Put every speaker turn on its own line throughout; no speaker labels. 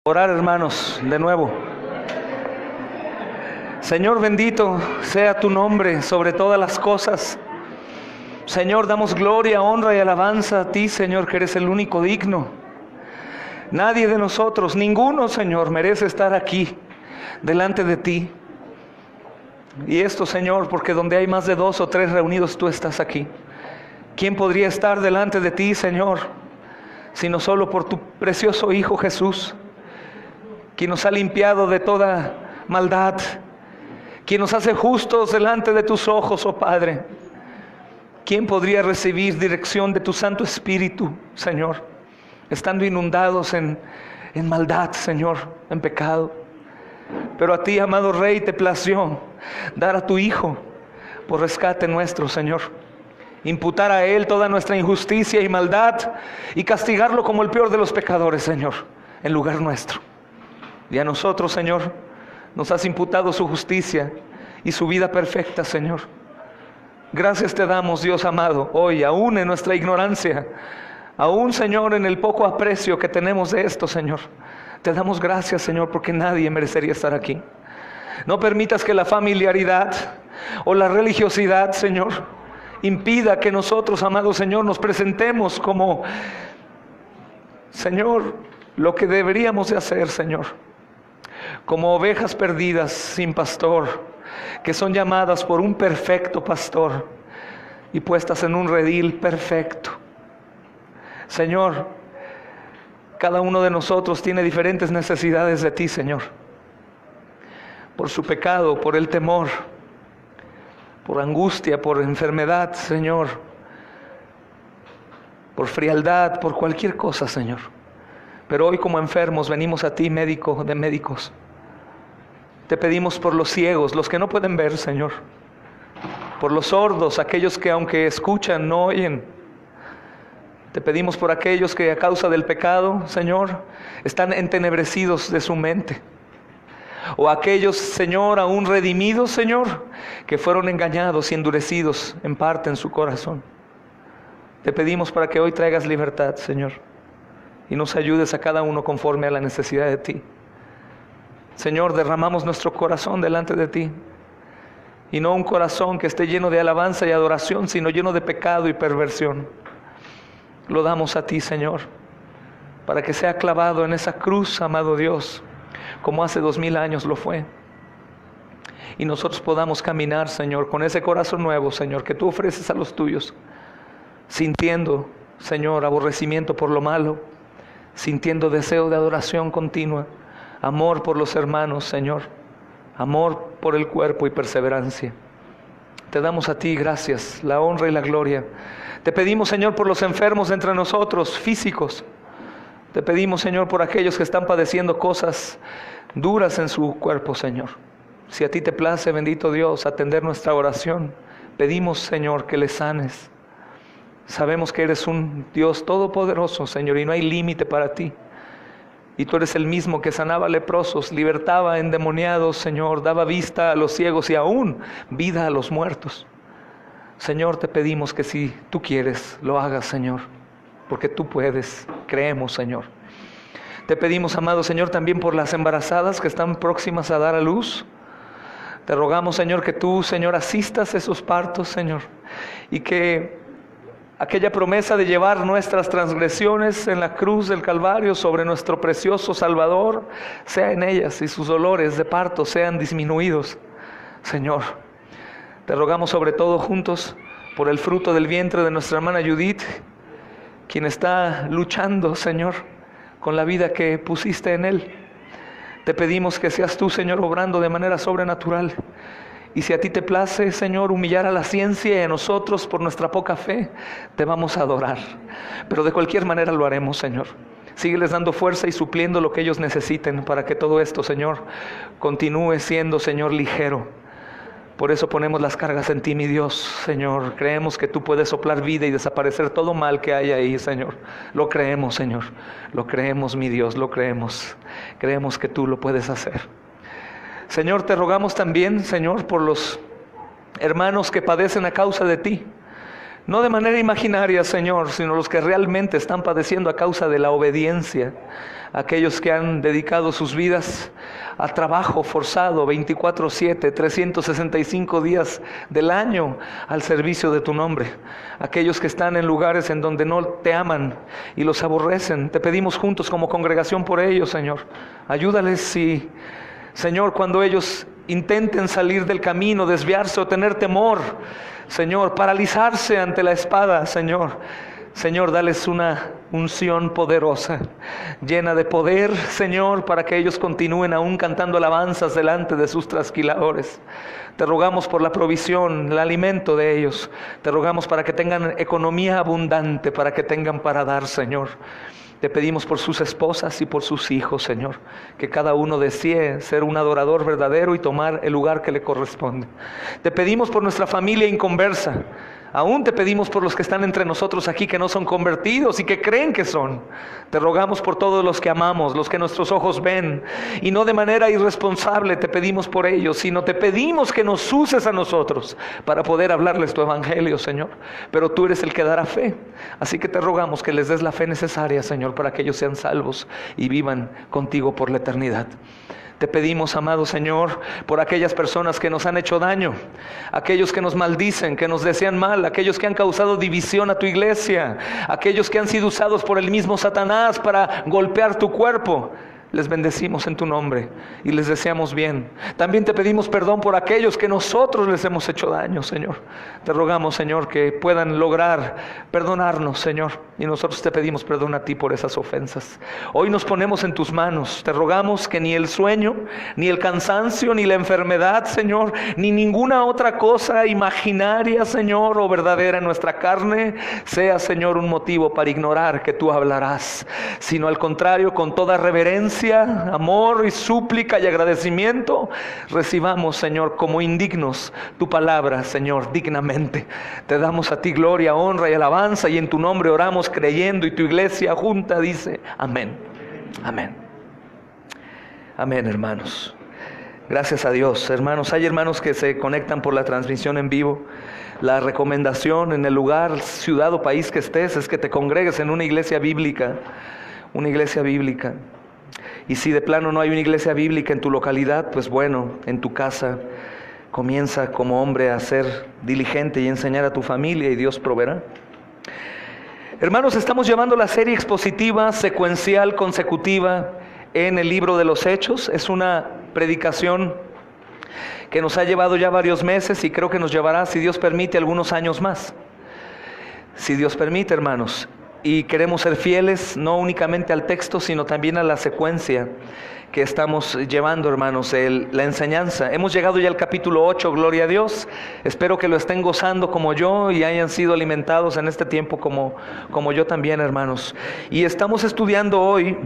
Orar, hermanos, de nuevo. Señor, bendito sea tu nombre sobre todas las cosas. Señor, damos gloria, honra y alabanza a ti, Señor, que eres el único digno. Nadie de nosotros, ninguno, Señor, merece estar aquí delante de ti. Y esto, Señor, porque donde hay más de 2 o 3 reunidos, tú estás aquí. ¿Quién podría estar delante de ti, Señor, sino solo por tu precioso Hijo Jesús, quien nos ha limpiado de toda maldad, quien nos hace justos delante de tus ojos, oh Padre? ¿Quién podría recibir dirección de tu Santo Espíritu, Señor, estando inundados en maldad, Señor, en pecado? Pero a ti, amado Rey, te plació dar a tu Hijo por rescate nuestro, Señor. Imputar a Él toda nuestra injusticia y maldad y castigarlo como el peor de los pecadores, Señor, en lugar nuestro. Y a nosotros, Señor, nos has imputado su justicia y su vida perfecta, Señor. Gracias te damos, Dios amado, hoy, aún en nuestra ignorancia, aún, Señor, en el poco aprecio que tenemos de esto, Señor. Te damos gracias, Señor, porque nadie merecería estar aquí. No permitas que la familiaridad o la religiosidad, Señor, impida que nosotros, amado Señor, nos presentemos como, Señor, lo que deberíamos de hacer, Señor. Como ovejas perdidas sin pastor, que son llamadas por un perfecto pastor y puestas en un redil perfecto. Señor, cada uno de nosotros tiene diferentes necesidades de ti, Señor. Por su pecado, por el temor, por angustia, por enfermedad, Señor, por frialdad, por cualquier cosa, Señor. Pero hoy, como enfermos, venimos a ti, médico de médicos. Te pedimos por los ciegos, los que no pueden ver, Señor. Por los sordos, aquellos que aunque escuchan, no oyen. Te pedimos por aquellos que a causa del pecado, Señor, están entenebrecidos de su mente. O aquellos, Señor, aún redimidos, Señor, que fueron engañados y endurecidos en parte en su corazón. Te pedimos para que hoy traigas libertad, Señor, y nos ayudes a cada uno conforme a la necesidad de ti. Señor, derramamos nuestro corazón delante de ti, y no un corazón que esté lleno de alabanza y adoración, sino lleno de pecado y perversión. Lo damos a ti, Señor, para que sea clavado en esa cruz, amado Dios, como hace 2000 años lo fue. Y nosotros podamos caminar, Señor, con ese corazón nuevo, Señor, que tú ofreces a los tuyos, sintiendo, Señor, aborrecimiento por lo malo, sintiendo deseo de adoración continua, amor por los hermanos, Señor, amor por el cuerpo y perseverancia. Te damos a ti gracias, la honra y la gloria. Te pedimos, Señor, por los enfermos entre nosotros, físicos. Te pedimos, Señor, por aquellos que están padeciendo cosas duras en su cuerpo, Señor. Si a ti te place, bendito Dios, atender nuestra oración, pedimos, Señor, que les sanes. Sabemos que eres un Dios todopoderoso, Señor, y no hay límite para ti. Y tú eres el mismo que sanaba leprosos, libertaba endemoniados, Señor, daba vista a los ciegos y aún vida a los muertos. Señor, te pedimos que si tú quieres, lo hagas, Señor, porque tú puedes, creemos, Señor. Te pedimos, amado Señor, también por las embarazadas que están próximas a dar a luz. Te rogamos, Señor, que tú, Señor, asistas esos partos, Señor, y que aquella promesa de llevar nuestras transgresiones en la cruz del Calvario sobre nuestro precioso Salvador sea en ellas y sus dolores de parto sean disminuidos, Señor. Te rogamos sobre todo juntos por el fruto del vientre de nuestra hermana Judith, quien está luchando, Señor, con la vida que pusiste en él. Te pedimos que seas tú, Señor, obrando de manera sobrenatural. Y si a ti te place, Señor, humillar a la ciencia y a nosotros por nuestra poca fe, te vamos a adorar. Pero de cualquier manera lo haremos, Señor. Sígueles dando fuerza y supliendo lo que ellos necesiten para que todo esto, Señor, continúe siendo, Señor, ligero. Por eso ponemos las cargas en ti, mi Dios, Señor. Creemos que tú puedes soplar vida y desaparecer todo mal que hay ahí, Señor. Lo creemos, Señor. Lo creemos, mi Dios, lo creemos. Creemos que tú lo puedes hacer. Señor, te rogamos también, Señor, por los hermanos que padecen a causa de ti. No de manera imaginaria, Señor, sino los que realmente están padeciendo a causa de la obediencia. Aquellos que han dedicado sus vidas a trabajo forzado 24/7, 365 días del año al servicio de tu nombre. Aquellos que están en lugares en donde no te aman y los aborrecen. Te pedimos juntos como congregación por ellos, Señor. Ayúdales y, Señor, cuando ellos intenten salir del camino, desviarse o tener temor, Señor, paralizarse ante la espada, Señor, dales una unción poderosa, llena de poder, Señor, para que ellos continúen aún cantando alabanzas delante de sus trasquiladores. Te rogamos por la provisión, el alimento de ellos. Te rogamos para que tengan economía abundante, para que tengan para dar, Señor. Te pedimos por sus esposas y por sus hijos, Señor, que cada uno desee ser un adorador verdadero y tomar el lugar que le corresponde. Te pedimos por nuestra familia inconversa. Aún te pedimos por los que están entre nosotros aquí que no son convertidos y que creen que son. Te rogamos por todos los que amamos, los que nuestros ojos ven, y no de manera irresponsable te pedimos por ellos, sino te pedimos que nos uses a nosotros para poder hablarles tu evangelio, Señor. Pero tú eres el que dará fe, así que te rogamos que les des la fe necesaria, Señor, para que ellos sean salvos y vivan contigo por la eternidad. Te pedimos, amado Señor, por aquellas personas que nos han hecho daño, aquellos que nos maldicen, que nos desean mal, aquellos que han causado división a tu iglesia, aquellos que han sido usados por el mismo Satanás para golpear tu cuerpo. Les bendecimos en tu nombre y les deseamos bien. También te pedimos perdón por aquellos que nosotros les hemos hecho daño, Señor. Te rogamos, Señor, que puedan lograr perdonarnos, Señor. Y nosotros te pedimos perdón a ti por esas ofensas. Hoy nos ponemos en tus manos. Te rogamos que ni el sueño, ni el cansancio, ni la enfermedad, Señor, ni ninguna otra cosa imaginaria, Señor, o verdadera en nuestra carne, sea, Señor, un motivo para ignorar que tú hablarás. Sino al contrario, con toda reverencia, amor y súplica y agradecimiento, recibamos, Señor, como indignos tu palabra, Señor, dignamente. Te damos a ti gloria, honra y alabanza, y en tu nombre oramos creyendo, y tu iglesia junta dice amén. Amén. Amén, hermanos. Gracias a Dios. Hermanos, hay hermanos que se conectan por la transmisión en vivo. La recomendación en el lugar, ciudad o país que estés es que te congregues en una iglesia bíblica. Una iglesia bíblica. Y si de plano no hay una iglesia bíblica en tu localidad, pues bueno, en tu casa comienza como hombre a ser diligente y enseñar a tu familia, y Dios proveerá. Hermanos, estamos llevando la serie expositiva, secuencial, consecutiva en el libro de los Hechos. Es una predicación que nos ha llevado ya varios meses y creo que nos llevará, si Dios permite, algunos años más. Si Dios permite, hermanos. Y queremos ser fieles no únicamente al texto, sino también a la secuencia que estamos llevando, hermanos, la enseñanza. Hemos llegado ya al capítulo 8, gloria a Dios. Espero que lo estén gozando como yo y hayan sido alimentados en este tiempo como yo también, hermanos. Y estamos estudiando hoy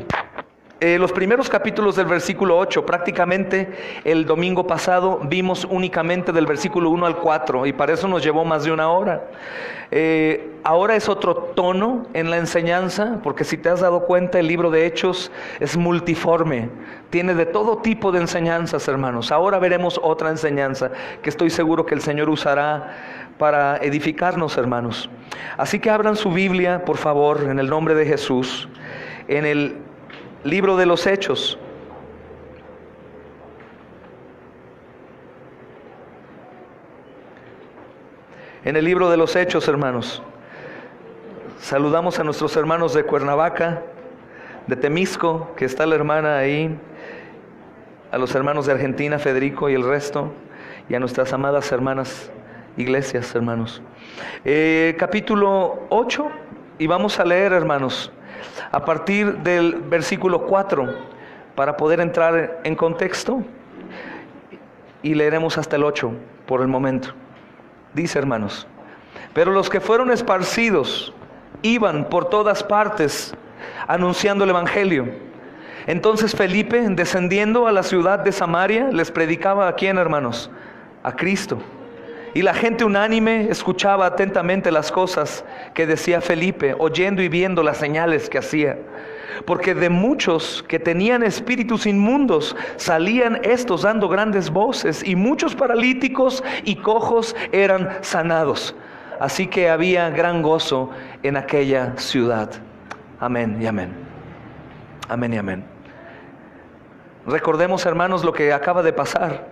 los primeros capítulos del versículo 8. Prácticamente el domingo pasado vimos únicamente del versículo 1 al 4 y para eso nos llevó más de una hora. Ahora es otro tono en la enseñanza, porque si te has dado cuenta, el libro de Hechos es multiforme, tiene de todo tipo de enseñanzas, hermanos. Ahora veremos otra enseñanza que estoy seguro que el Señor usará para edificarnos, hermanos. Así que abran su Biblia, por favor, en el nombre de Jesús, en el libro de los Hechos. En el libro de los Hechos, hermanos. Saludamos a nuestros hermanos de Cuernavaca, de Temisco, que está la hermana ahí, a los hermanos de Argentina, Federico y el resto, y a nuestras amadas hermanas iglesias, hermanos. Capítulo 8, y vamos a leer, hermanos, a partir del versículo 4, para poder entrar en contexto, y leeremos hasta el 8 por el momento. Dice, hermanos: pero los que fueron esparcidos iban por todas partes anunciando el evangelio. Entonces Felipe, descendiendo a la ciudad de Samaria, les predicaba ¿a quién, hermanos? A Cristo. Y la gente unánime escuchaba atentamente las cosas que decía Felipe, oyendo y viendo las señales que hacía. Porque de muchos que tenían espíritus inmundos salían estos dando grandes voces, y muchos paralíticos y cojos eran sanados. Así que había gran gozo en aquella ciudad. Amén y amén. Amén y amén. Recordemos, hermanos, lo que acaba de pasar.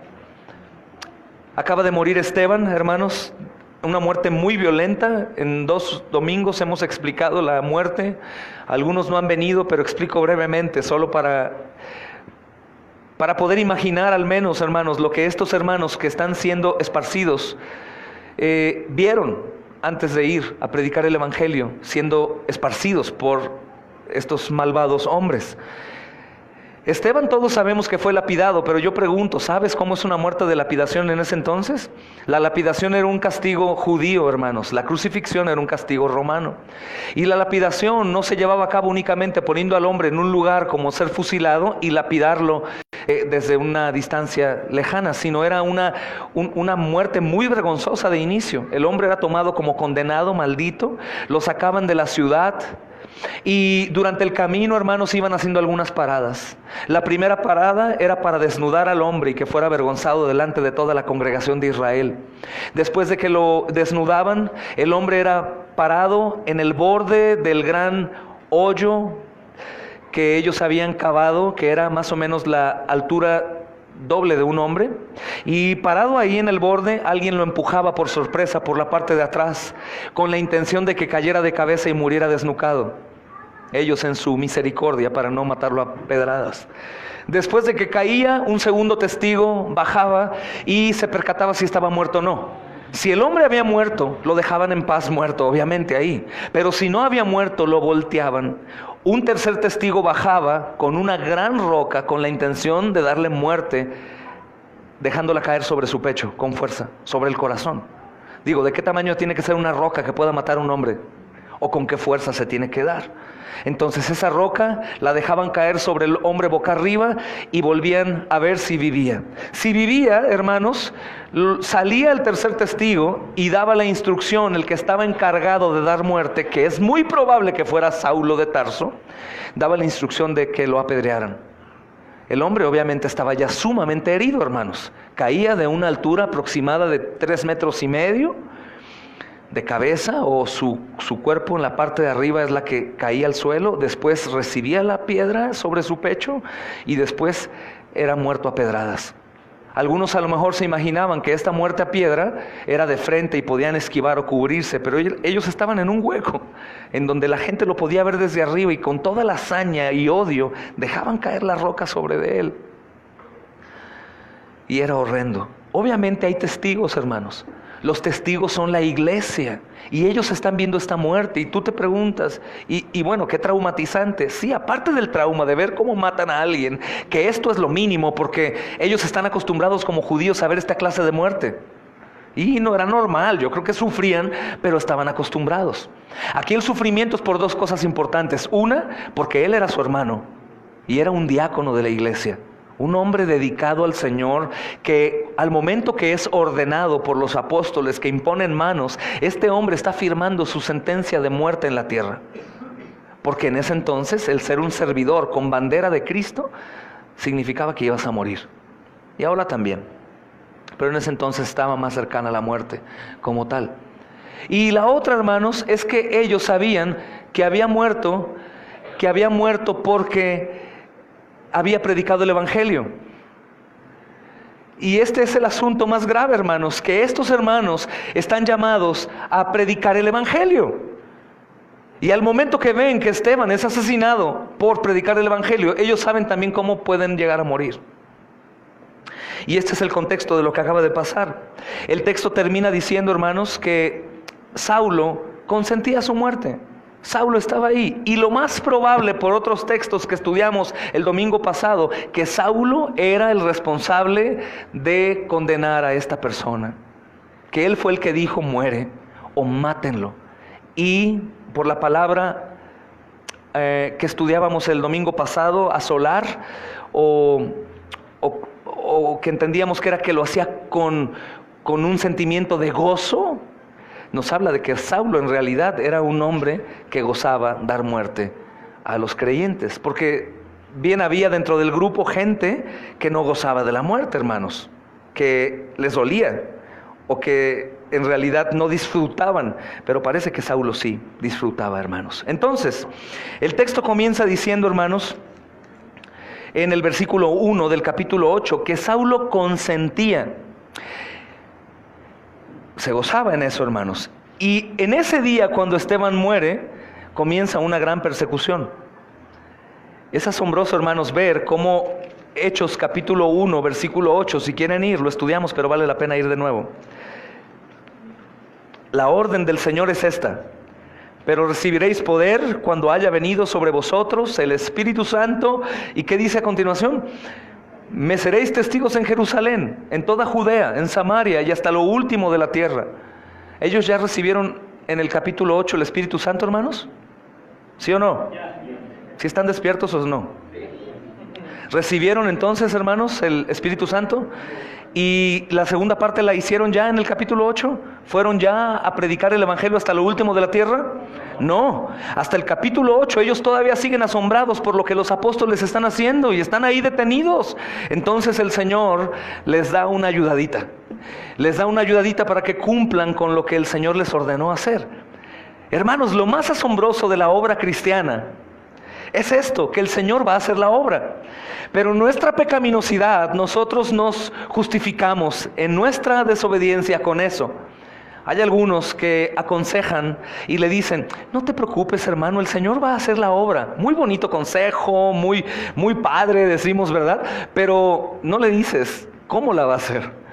Acaba de morir Esteban, hermanos, una muerte muy violenta. En 2 domingos hemos explicado la muerte. Algunos no han venido, pero explico brevemente, solo para poder imaginar al menos, hermanos, lo que estos hermanos que están siendo esparcidos vieron antes de ir a predicar el evangelio, siendo esparcidos por estos malvados hombres. Esteban, todos sabemos que fue lapidado, pero yo pregunto, ¿sabes cómo es una muerte de lapidación en ese entonces? La lapidación era un castigo judío, hermanos. La crucifixión era un castigo romano. Y la lapidación no se llevaba a cabo únicamente poniendo al hombre en un lugar como ser fusilado y lapidarlo desde una distancia lejana, sino era una muerte muy vergonzosa de inicio. El hombre era tomado como condenado, maldito, lo sacaban de la ciudad. Y durante el camino, hermanos, iban haciendo algunas paradas. La primera parada era para desnudar al hombre y que fuera avergonzado delante de toda la congregación de Israel. Después de que lo desnudaban, el hombre era parado en el borde del gran hoyo que ellos habían cavado, que era más o menos la altura doble de un hombre, y parado ahí en el borde, alguien lo empujaba por sorpresa por la parte de atrás, con la intención de que cayera de cabeza y muriera desnucado. Ellos en su misericordia para no matarlo a pedradas. Después de que caía, un segundo testigo bajaba y se percataba si estaba muerto o no. Si el hombre había muerto, lo dejaban en paz muerto, obviamente ahí. Pero si no había muerto, lo volteaban. Un tercer testigo bajaba con una gran roca con la intención de darle muerte, dejándola caer sobre su pecho con fuerza, sobre el corazón. Digo, ¿de qué tamaño tiene que ser una roca que pueda matar a un hombre? ¿O con qué fuerza se tiene que dar? Entonces esa roca la dejaban caer sobre el hombre boca arriba y volvían a ver si vivía. Si vivía, hermanos, salía el tercer testigo y daba la instrucción, el que estaba encargado de dar muerte, que es muy probable que fuera Saulo de Tarso, daba la instrucción de que lo apedrearan. El hombre obviamente estaba ya sumamente herido, hermanos. Caía de una altura aproximada de 3,5 metros de cabeza, o su cuerpo en la parte de arriba es la que caía al suelo. Después recibía la piedra sobre su pecho y después era muerto a pedradas. Algunos a lo mejor se imaginaban que esta muerte a piedra era de frente y podían esquivar o cubrirse, pero ellos estaban en un hueco en donde la gente lo podía ver desde arriba, y con toda la hazaña y odio dejaban caer la roca sobre de él. Y era horrendo. Obviamente hay testigos, hermanos. Los testigos son la iglesia y ellos están viendo esta muerte, y tú te preguntas, y bueno, qué traumatizante. Sí, aparte del trauma de ver cómo matan a alguien, que esto es lo mínimo porque ellos están acostumbrados como judíos a ver esta clase de muerte. Y no era normal, yo creo que sufrían, pero estaban acostumbrados. Aquí el sufrimiento es por 2 cosas importantes. Una, porque él era su hermano y era un diácono de la iglesia. Un hombre dedicado al Señor, que al momento que es ordenado por los apóstoles que imponen manos, este hombre está firmando su sentencia de muerte en la tierra. Porque en ese entonces el ser un servidor con bandera de Cristo significaba que ibas a morir. Y ahora también. Pero en ese entonces estaba más cercana a la muerte como tal. Y la otra, hermanos, es que ellos sabían que había muerto porque había predicado el evangelio. Y este es el asunto más grave, hermanos, que estos hermanos están llamados a predicar el evangelio. Y al momento que ven que Esteban es asesinado por predicar el evangelio, ellos saben también cómo pueden llegar a morir. Y este es el contexto de lo que acaba de pasar. El texto termina diciendo, hermanos, que Saulo consentía su muerte. Saulo estaba ahí, y lo más probable, por otros textos que estudiamos el domingo pasado, que Saulo era el responsable de condenar a esta persona, que él fue el que dijo muere o mátenlo. Y por la palabra que estudiábamos el domingo pasado, asolar, o que entendíamos que era que lo hacía con un sentimiento de gozo, nos habla de que Saulo en realidad era un hombre que gozaba dar muerte a los creyentes, porque bien había dentro del grupo gente que no gozaba de la muerte, hermanos, que les dolía, o que en realidad no disfrutaban, pero parece que Saulo sí disfrutaba, hermanos. Entonces, el texto comienza diciendo, hermanos, en el versículo 1 del capítulo 8, que Saulo consentía. Se gozaba en eso, hermanos. Y en ese día, cuando Esteban muere, comienza una gran persecución. Es asombroso, hermanos, ver cómo Hechos capítulo 1, versículo 8, si quieren ir, lo estudiamos, pero vale la pena ir de nuevo. La orden del Señor es esta: pero recibiréis poder cuando haya venido sobre vosotros el Espíritu Santo. ¿Y qué dice a continuación? Me seréis testigos en Jerusalén, en toda Judea, en Samaria y hasta lo último de la tierra. ¿Ellos ya recibieron en el capítulo 8 el Espíritu Santo, hermanos? ¿Sí o no? ¿Sí están despiertos o no? ¿Recibieron entonces, hermanos, el Espíritu Santo? ¿Y la segunda parte la hicieron ya en el capítulo 8? ¿Fueron ya a predicar el Evangelio hasta lo último de la tierra? No, hasta el capítulo 8 ellos todavía siguen asombrados por lo que los apóstoles están haciendo y están ahí detenidos. Entonces el Señor les da una ayudadita. Les da una ayudadita para que cumplan con lo que el Señor les ordenó hacer. Hermanos, lo más asombroso de la obra cristiana es esto, que el Señor va a hacer la obra. Pero nuestra pecaminosidad, nosotros nos justificamos en nuestra desobediencia con eso. Hay algunos que aconsejan y le dicen, no te preocupes, hermano, el Señor va a hacer la obra. Muy bonito consejo, muy padre, decimos, ¿verdad? Pero no le dices cómo la va a hacer.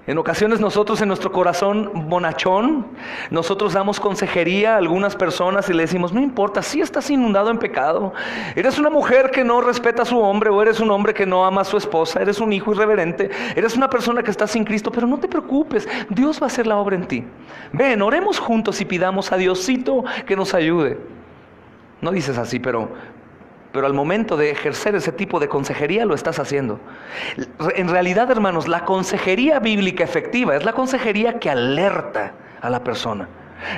En ocasiones nosotros en nuestro corazón bonachón, nosotros damos consejería a algunas personas y le decimos, no importa, si estás inundado en pecado, eres una mujer que no respeta a su hombre, o eres un hombre que no ama a su esposa, eres un hijo irreverente, eres una persona que está sin Cristo, pero no te preocupes, Dios va a hacer la obra en ti. Ven, oremos juntos y pidamos a Diosito que nos ayude. No dices así, pero al momento de ejercer ese tipo de consejería lo estás haciendo. En realidad, hermanos, la consejería bíblica efectiva es la consejería que alerta a la persona,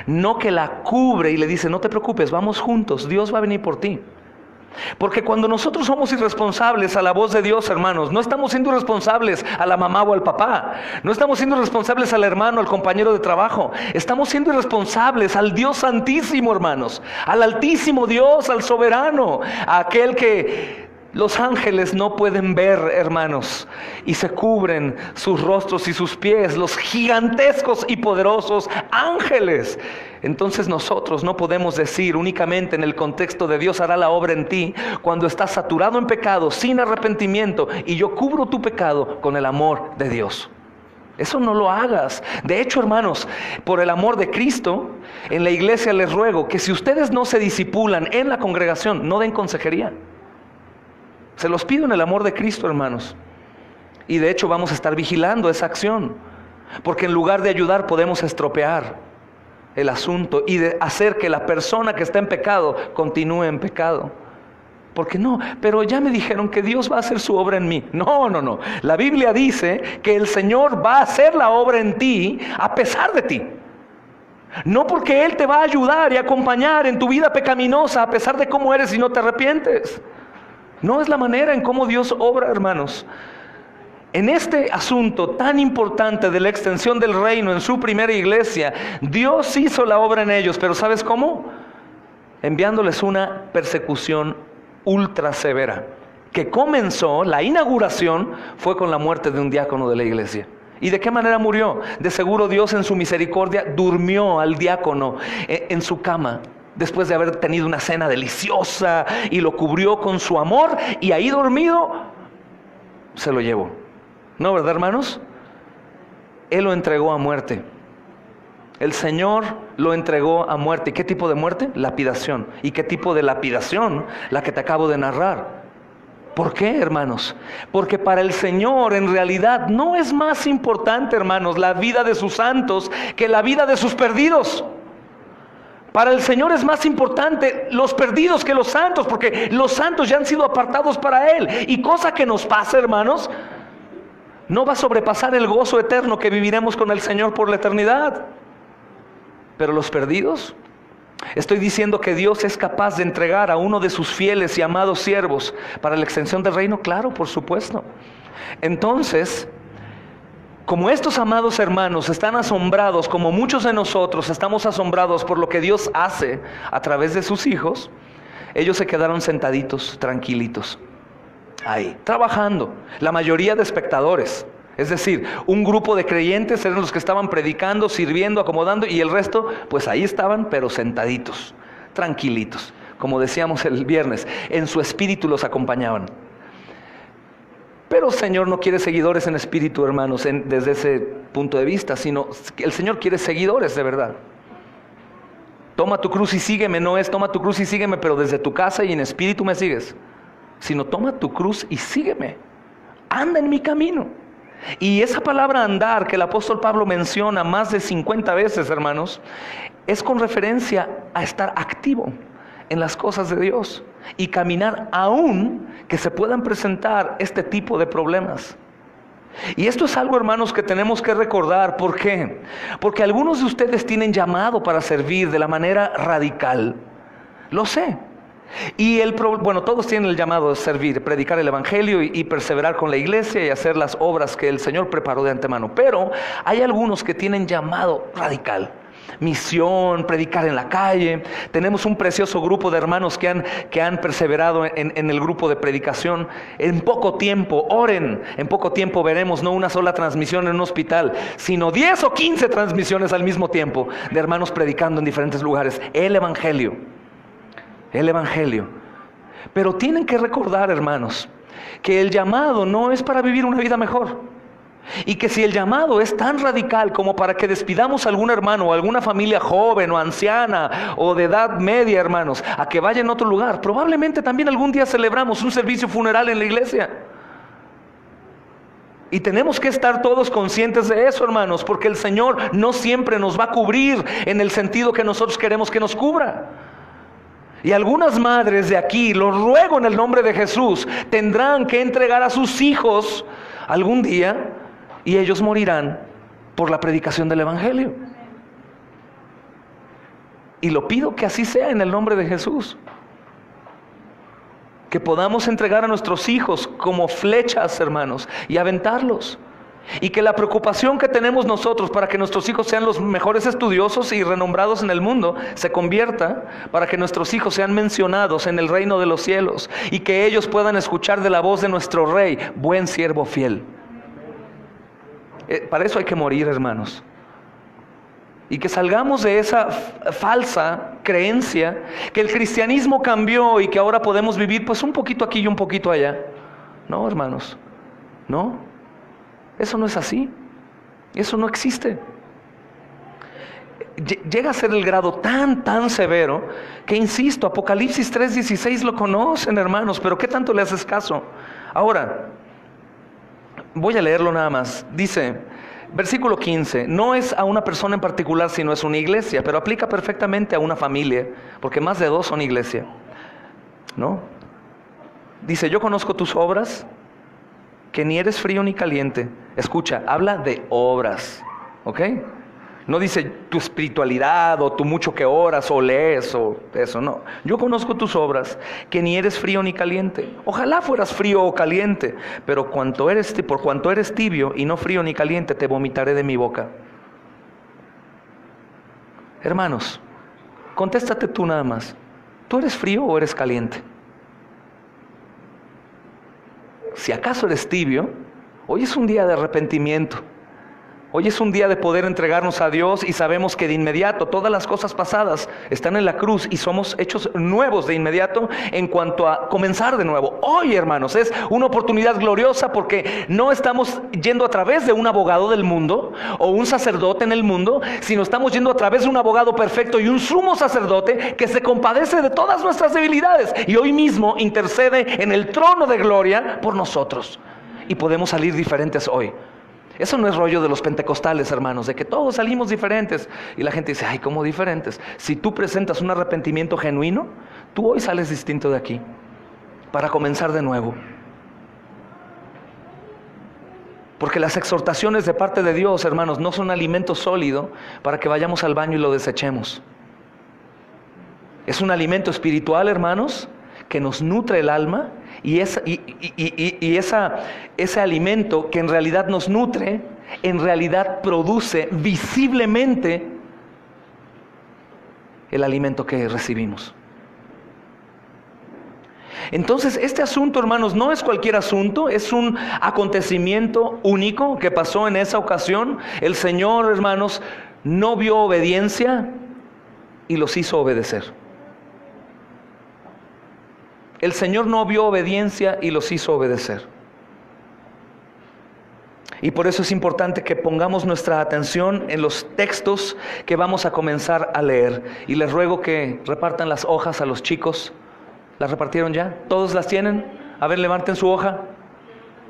no que la cubre y le dice, no te preocupes, vamos juntos, Dios va a venir por ti. Porque cuando nosotros somos irresponsables a la voz de Dios, hermanos, no estamos siendo irresponsables a la mamá o al papá, no estamos siendo irresponsables al hermano, al compañero de trabajo, estamos siendo irresponsables al Dios Santísimo, hermanos, al Altísimo Dios, al Soberano, a aquel que los ángeles no pueden ver, hermanos, y se cubren sus rostros y sus pies, los gigantescos y poderosos ángeles. Entonces nosotros no podemos decir únicamente en el contexto de Dios hará la obra en ti, cuando estás saturado en pecado, sin arrepentimiento, y yo cubro tu pecado con el amor de Dios. Eso no lo hagas. De hecho, hermanos, por el amor de Cristo, en la iglesia les ruego que si ustedes no se disipulan en la congregación, no den consejería. Se los pido en el amor de Cristo, hermanos. Y de hecho vamos a estar vigilando esa acción, porque en lugar de ayudar podemos estropear el asunto y de hacer que la persona que está en pecado continúe en pecado. Porque no, pero ya me dijeron que Dios va a hacer su obra en mí. No. La Biblia dice que el Señor va a hacer la obra en ti a pesar de ti. No porque Él te va a ayudar y acompañar en tu vida pecaminosa a pesar de cómo eres y no te arrepientes. No es la manera en cómo Dios obra, hermanos. En este asunto tan importante de la extensión del reino en su primera iglesia, Dios hizo la obra en ellos, pero ¿sabes cómo? Enviándoles una persecución ultra severa, que comenzó, la inauguración fue con la muerte de un diácono de la iglesia. ¿Y de qué manera murió? De seguro Dios en su misericordia durmió al diácono en su cama, después de haber tenido una cena deliciosa, y lo cubrió con su amor, y ahí dormido se lo llevó. ¿No, verdad, hermanos? Él lo entregó a muerte. El Señor lo entregó a muerte. ¿Y qué tipo de muerte? Lapidación. ¿Y qué tipo de lapidación? La que te acabo de narrar. ¿Por qué, hermanos? Porque para el Señor en realidad no es más importante, hermanos, la vida de sus santos que la vida de sus perdidos. Para el Señor es más importante los perdidos que los santos, porque los santos ya han sido apartados para Él. Y cosa que nos pasa, hermanos, no va a sobrepasar el gozo eterno que viviremos con el Señor por la eternidad. Pero los perdidos, estoy diciendo que Dios es capaz de entregar a uno de sus fieles y amados siervos para la extensión del reino, claro, por supuesto. Entonces, Como estos amados hermanos están asombrados, como muchos de nosotros estamos asombrados por lo que Dios hace a través de sus hijos, ellos se quedaron sentaditos, tranquilitos, ahí, trabajando. La mayoría de espectadores, es decir, un grupo de creyentes eran los que estaban predicando, sirviendo, acomodando, y el resto, pues ahí estaban, pero sentaditos, tranquilitos. Como decíamos el viernes, en su espíritu los acompañaban. Pero el Señor no quiere seguidores en espíritu, hermanos, desde ese punto de vista, sino el Señor quiere seguidores de verdad. Toma tu cruz y sígueme, no es toma tu cruz y sígueme, pero desde tu casa y en espíritu me sigues, sino toma tu cruz y sígueme, anda en mi camino. Y esa palabra andar que el apóstol Pablo menciona más de 50 veces, hermanos, es con referencia a estar activo en las cosas de Dios y caminar aún que se puedan presentar este tipo de problemas. Y esto es algo, hermanos, que tenemos que recordar. ¿Por qué? Porque algunos de ustedes tienen llamado para servir de la manera radical. Lo sé. Y todos tienen el llamado de servir, predicar el evangelio y perseverar con la iglesia y hacer las obras que el Señor preparó de antemano. Pero hay algunos que tienen llamado radical. Misión, predicar en la calle. Tenemos un precioso grupo de hermanos que han perseverado en el grupo de predicación. En poco tiempo, oren, en poco tiempo veremos no una sola transmisión en un hospital, sino 10 o 15 transmisiones al mismo tiempo de hermanos predicando en diferentes lugares el evangelio. El evangelio. Pero tienen que recordar, hermanos, que el llamado no es para vivir una vida mejor. Y que si el llamado es tan radical como para que despidamos a algún hermano o alguna familia joven o anciana o de edad media, hermanos, a que vaya en otro lugar, probablemente también algún día celebramos un servicio funeral en la iglesia. Y tenemos que estar todos conscientes de eso, hermanos, porque el Señor no siempre nos va a cubrir en el sentido que nosotros queremos que nos cubra. Y algunas madres de aquí, lo ruego en el nombre de Jesús, tendrán que entregar a sus hijos algún día y ellos morirán por la predicación del evangelio. Y lo pido que así sea en el nombre de Jesús. Que podamos entregar a nuestros hijos como flechas, hermanos, y aventarlos. Y que la preocupación que tenemos nosotros para que nuestros hijos sean los mejores estudiosos y renombrados en el mundo se convierta para que nuestros hijos sean mencionados en el reino de los cielos y que ellos puedan escuchar de la voz de nuestro Rey: buen siervo fiel. Para eso hay que morir, hermanos. Y que salgamos de esa falsa creencia que el cristianismo cambió y que ahora podemos vivir pues un poquito aquí y un poquito allá. No, hermanos, no. Eso no es así. Eso no existe. Llega a ser el grado tan severo que, insisto, Apocalipsis 3:16 lo conocen, hermanos, pero ¿qué tanto le haces caso? Ahora, voy a leerlo nada más. Dice, versículo 15, no es a una persona en particular, sino es una iglesia, pero aplica perfectamente a una familia, porque más de dos son iglesia, ¿no? Dice, yo conozco tus obras, que ni eres frío ni caliente. Escucha, habla de obras, ¿ok? No dice tu espiritualidad o tu mucho que oras o lees o eso, no. Yo conozco tus obras, que ni eres frío ni caliente. Ojalá fueras frío o caliente, pero por cuanto eres tibio y no frío ni caliente, te vomitaré de mi boca. Hermanos, contéstate tú nada más. ¿Tú eres frío o eres caliente? Si acaso eres tibio, hoy es un día de arrepentimiento. Hoy es un día de poder entregarnos a Dios y sabemos que de inmediato todas las cosas pasadas están en la cruz y somos hechos nuevos de inmediato en cuanto a comenzar de nuevo. Hoy, hermanos, es una oportunidad gloriosa porque no estamos yendo a través de un abogado del mundo o un sacerdote en el mundo, sino estamos yendo a través de un abogado perfecto y un sumo sacerdote que se compadece de todas nuestras debilidades y hoy mismo intercede en el trono de gloria por nosotros. Y podemos salir diferentes hoy. Eso no es rollo de los pentecostales, hermanos, de que todos salimos diferentes. Y la gente dice, ay, ¿cómo diferentes? Si tú presentas un arrepentimiento genuino, tú hoy sales distinto de aquí, para comenzar de nuevo. Porque las exhortaciones de parte de Dios, hermanos, no son alimento sólido para que vayamos al baño y lo desechemos. Es un alimento espiritual, hermanos, que nos nutre el alma y ese alimento que en realidad nos nutre en realidad produce visiblemente el alimento que recibimos. Entonces, este asunto, hermanos, no es cualquier asunto, es un acontecimiento único que pasó en esa ocasión. El Señor, hermanos, no vio obediencia y los hizo obedecer. El Señor no vio obediencia y los hizo obedecer. Y por eso es importante que pongamos nuestra atención en los textos que vamos a comenzar a leer. Y les ruego que repartan las hojas a los chicos. ¿Las repartieron ya? ¿Todos las tienen? A ver, levanten su hoja.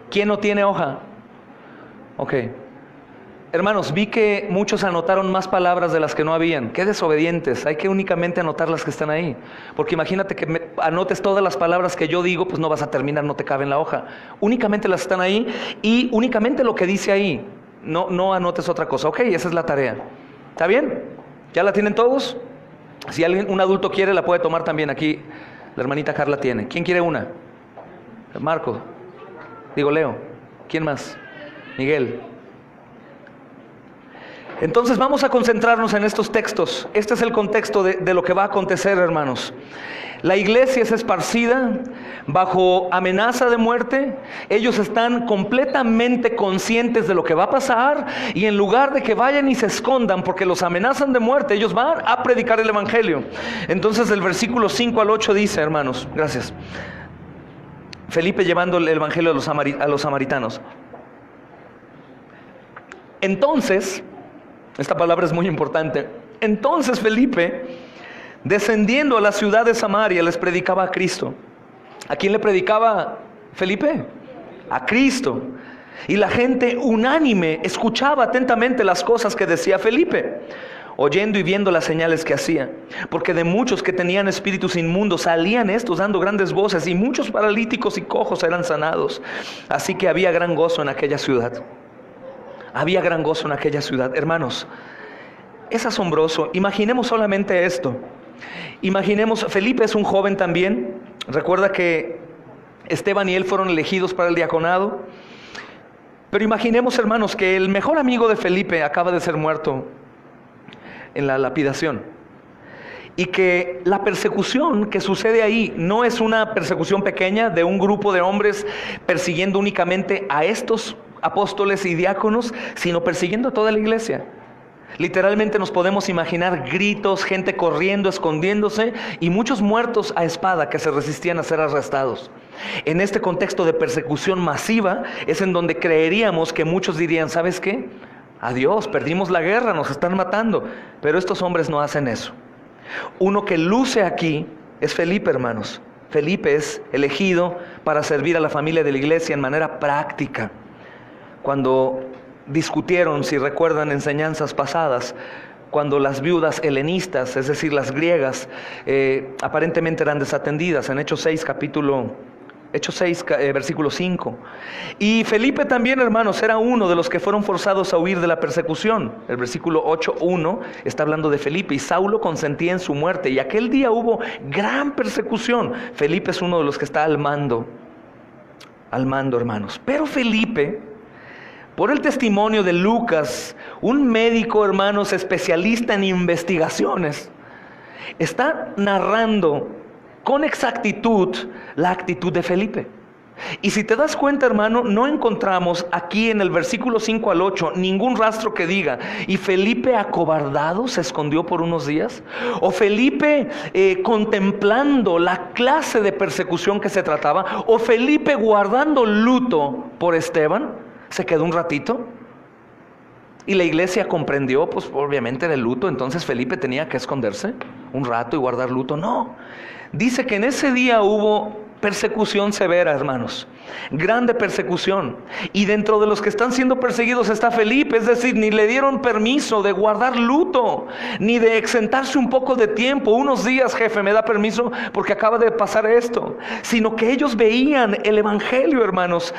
¿Quién no tiene hoja? Ok. Hermanos, vi que muchos anotaron más palabras de las que no habían. Qué desobedientes. Hay que únicamente anotar las que están ahí. Porque imagínate que anotes todas las palabras que yo digo, pues no vas a terminar, no te cabe en la hoja. Únicamente las están ahí y únicamente lo que dice ahí. No anotes otra cosa. Ok, esa es la tarea. ¿Está bien? ¿Ya la tienen todos? Si un adulto quiere, la puede tomar también. Aquí la hermanita Carla tiene. ¿Quién quiere una? Marco. Leo. ¿Quién más? Miguel. Entonces vamos a concentrarnos en estos textos. Este es el contexto de lo que va a acontecer, hermanos. La iglesia es esparcida bajo amenaza de muerte. Ellos están completamente conscientes de lo que va a pasar, y en lugar de que vayan y se escondan porque los amenazan de muerte, ellos van a predicar el evangelio. Entonces el versículo 5 al 8 dice, hermanos, gracias, Felipe llevando el evangelio a los samaritanos. Entonces, esta palabra es muy importante. Entonces Felipe, descendiendo a la ciudad de Samaria, les predicaba a Cristo. ¿A quién le predicaba Felipe? A Cristo. Y la gente unánime escuchaba atentamente las cosas que decía Felipe, oyendo y viendo las señales que hacía. Porque de muchos que tenían espíritus inmundos salían estos dando grandes voces, y muchos paralíticos y cojos eran sanados. Así que había gran gozo en aquella ciudad. Había gran gozo en aquella ciudad. Hermanos, es asombroso. Imaginemos solamente esto. Imaginemos, Felipe es un joven también. Recuerda que Esteban y él fueron elegidos para el diaconado. Pero imaginemos, hermanos, que el mejor amigo de Felipe acaba de ser muerto en la lapidación. Y que la persecución que sucede ahí no es una persecución pequeña de un grupo de hombres persiguiendo únicamente a estos apóstoles y diáconos, sino persiguiendo a toda la iglesia. Literalmente nos podemos imaginar gritos, gente corriendo, escondiéndose, y muchos muertos a espada que se resistían a ser arrestados. En este contexto de persecución masiva es en donde creeríamos que muchos dirían, ¿sabes qué? Adiós, perdimos la guerra, nos están matando. Pero estos hombres no hacen eso. Uno que luce aquí es Felipe, hermanos. Felipe es elegido para servir a la familia de la iglesia en manera práctica. Cuando discutieron, si recuerdan enseñanzas pasadas, cuando las viudas helenistas, es decir, las griegas, aparentemente eran desatendidas, en Hechos 6, versículo 5. Y Felipe también, hermanos, era uno de los que fueron forzados a huir de la persecución. El versículo 8:1 está hablando de Felipe, y Saulo consentía en su muerte, y aquel día hubo gran persecución. Felipe es uno de los que está al mando, hermanos. Pero Felipe, por el testimonio de Lucas, un médico, hermanos, especialista en investigaciones, está narrando con exactitud la actitud de Felipe. Y si te das cuenta, hermano, no encontramos aquí en el versículo 5 al 8 ningún rastro que diga, ¿y Felipe acobardado se escondió por unos días? ¿O Felipe contemplando la clase de persecución que se trataba? ¿O Felipe guardando luto por Esteban se quedó un ratito? Y la iglesia comprendió, pues obviamente, del luto. Entonces Felipe tenía que esconderse un rato y guardar luto. No, dice que en ese día hubo persecución severa, hermanos, grande persecución. Y dentro de los que están siendo perseguidos está Felipe. Es decir, ni le dieron permiso de guardar luto, ni de exentarse un poco de tiempo. Unos días, jefe, me da permiso porque acaba de pasar esto. Sino que ellos veían el evangelio, hermanos,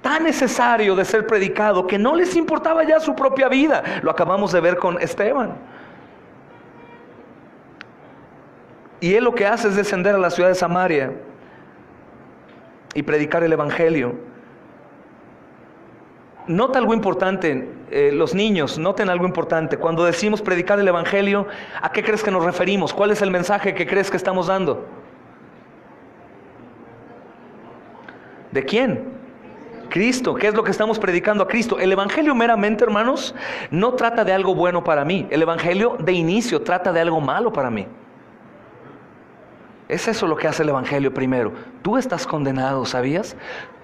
tan necesario de ser predicado, que no les importaba ya su propia vida. Lo acabamos de ver con Esteban. Y él lo que hace es descender a la ciudad de Samaria y predicar el evangelio. Nota algo importante, los niños, noten algo importante. Cuando decimos predicar el Evangelio, ¿a qué crees que nos referimos? ¿Cuál es el mensaje que crees que estamos dando? ¿De quién? Cristo. ¿Qué es lo que estamos predicando a Cristo? El Evangelio meramente, hermanos, no trata de algo bueno para mí. El Evangelio de inicio trata de algo malo para mí. Es eso lo que hace el Evangelio primero. Tú estás condenado, ¿sabías?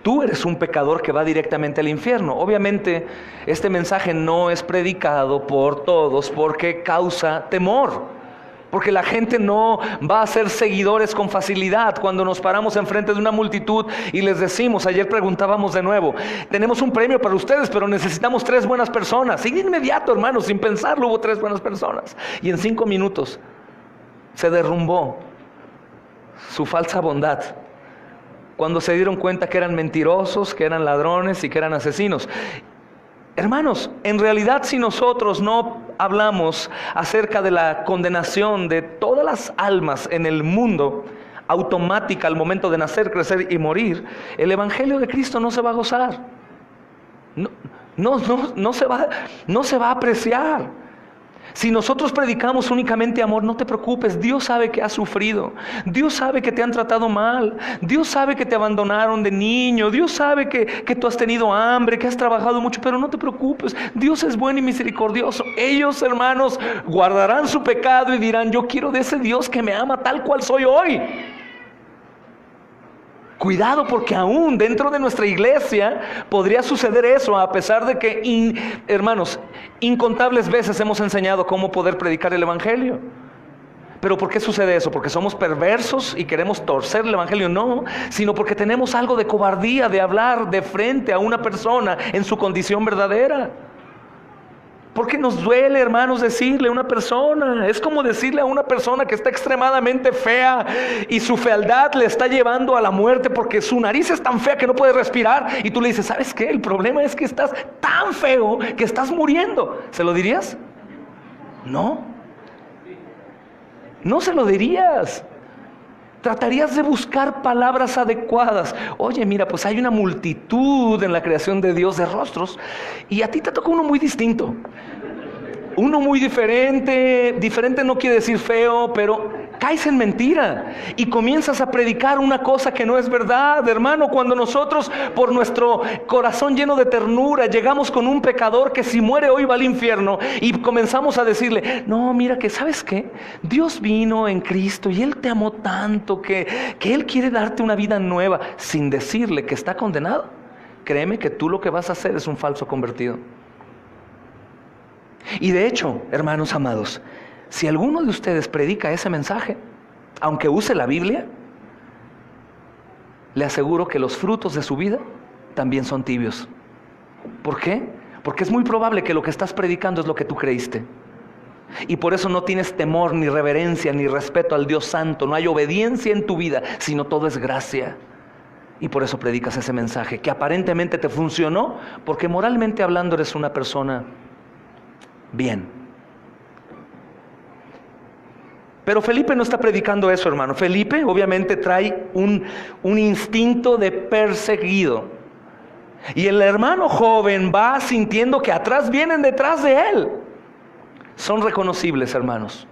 Tú eres un pecador que va directamente al infierno. Obviamente, este mensaje no es predicado por todos porque causa temor. Porque la gente no va a ser seguidores con facilidad. Cuando nos paramos enfrente de una multitud y les decimos, ayer preguntábamos de nuevo, tenemos un premio para ustedes, pero necesitamos 3 buenas personas. Y de inmediato, hermanos, sin pensarlo, hubo 3 buenas personas. Y en 5 minutos se derrumbó su falsa bondad, cuando se dieron cuenta que eran mentirosos, que eran ladrones y que eran asesinos. Hermanos, en realidad, si nosotros no hablamos acerca de la condenación de todas las almas en el mundo, automática al momento de nacer, crecer y morir, el Evangelio de Cristo no se va a gozar. No se va a apreciar. Si nosotros predicamos únicamente amor, no te preocupes. Dios sabe que has sufrido. Dios sabe que te han tratado mal. Dios sabe que te abandonaron de niño. Dios sabe que tú has tenido hambre, que has trabajado mucho, pero no te preocupes. Dios es bueno y misericordioso. Ellos, hermanos, guardarán su pecado y dirán, yo quiero de ese Dios que me ama tal cual soy hoy. Cuidado, porque aún dentro de nuestra iglesia podría suceder eso, a pesar de que, hermanos, incontables veces hemos enseñado cómo poder predicar el Evangelio. ¿Pero por qué sucede eso? ¿Porque somos perversos y queremos torcer el Evangelio? No, sino porque tenemos algo de cobardía de hablar de frente a una persona en su condición verdadera. Porque nos duele, hermanos, decirle a una persona. Es como decirle a una persona que está extremadamente fea y su fealdad le está llevando a la muerte porque su nariz es tan fea que no puede respirar. Y tú le dices, ¿sabes qué? El problema es que estás tan feo que estás muriendo. ¿Se lo dirías? No. No se lo dirías. Tratarías de buscar palabras adecuadas. Oye, mira, pues hay una multitud en la creación de Dios de rostros y a ti te tocó uno muy distinto. Uno muy diferente. Diferente no quiere decir feo, pero caes en mentira y comienzas a predicar una cosa que no es verdad, hermano. Cuando nosotros, por nuestro corazón lleno de ternura, llegamos con un pecador que si muere hoy va al infierno y comenzamos a decirle, no, mira que ¿sabes qué? Dios vino en Cristo y Él te amó tanto que Él quiere darte una vida nueva, sin decirle que está condenado. Créeme que tú lo que vas a hacer es un falso convertido. Y de hecho, hermanos amados, si alguno de ustedes predica ese mensaje, aunque use la Biblia, le aseguro que los frutos de su vida también son tibios. ¿Por qué? Porque es muy probable que lo que estás predicando es lo que tú creíste. Y por eso no tienes temor, ni reverencia, ni respeto al Dios Santo. No hay obediencia en tu vida, sino todo es gracia. Y por eso predicas ese mensaje, que aparentemente te funcionó, porque moralmente hablando eres una persona bien. Pero Felipe no está predicando eso, hermano. Felipe obviamente trae un instinto de perseguido. Y el hermano joven va sintiendo que atrás vienen detrás de él. Son reconocibles, hermanos.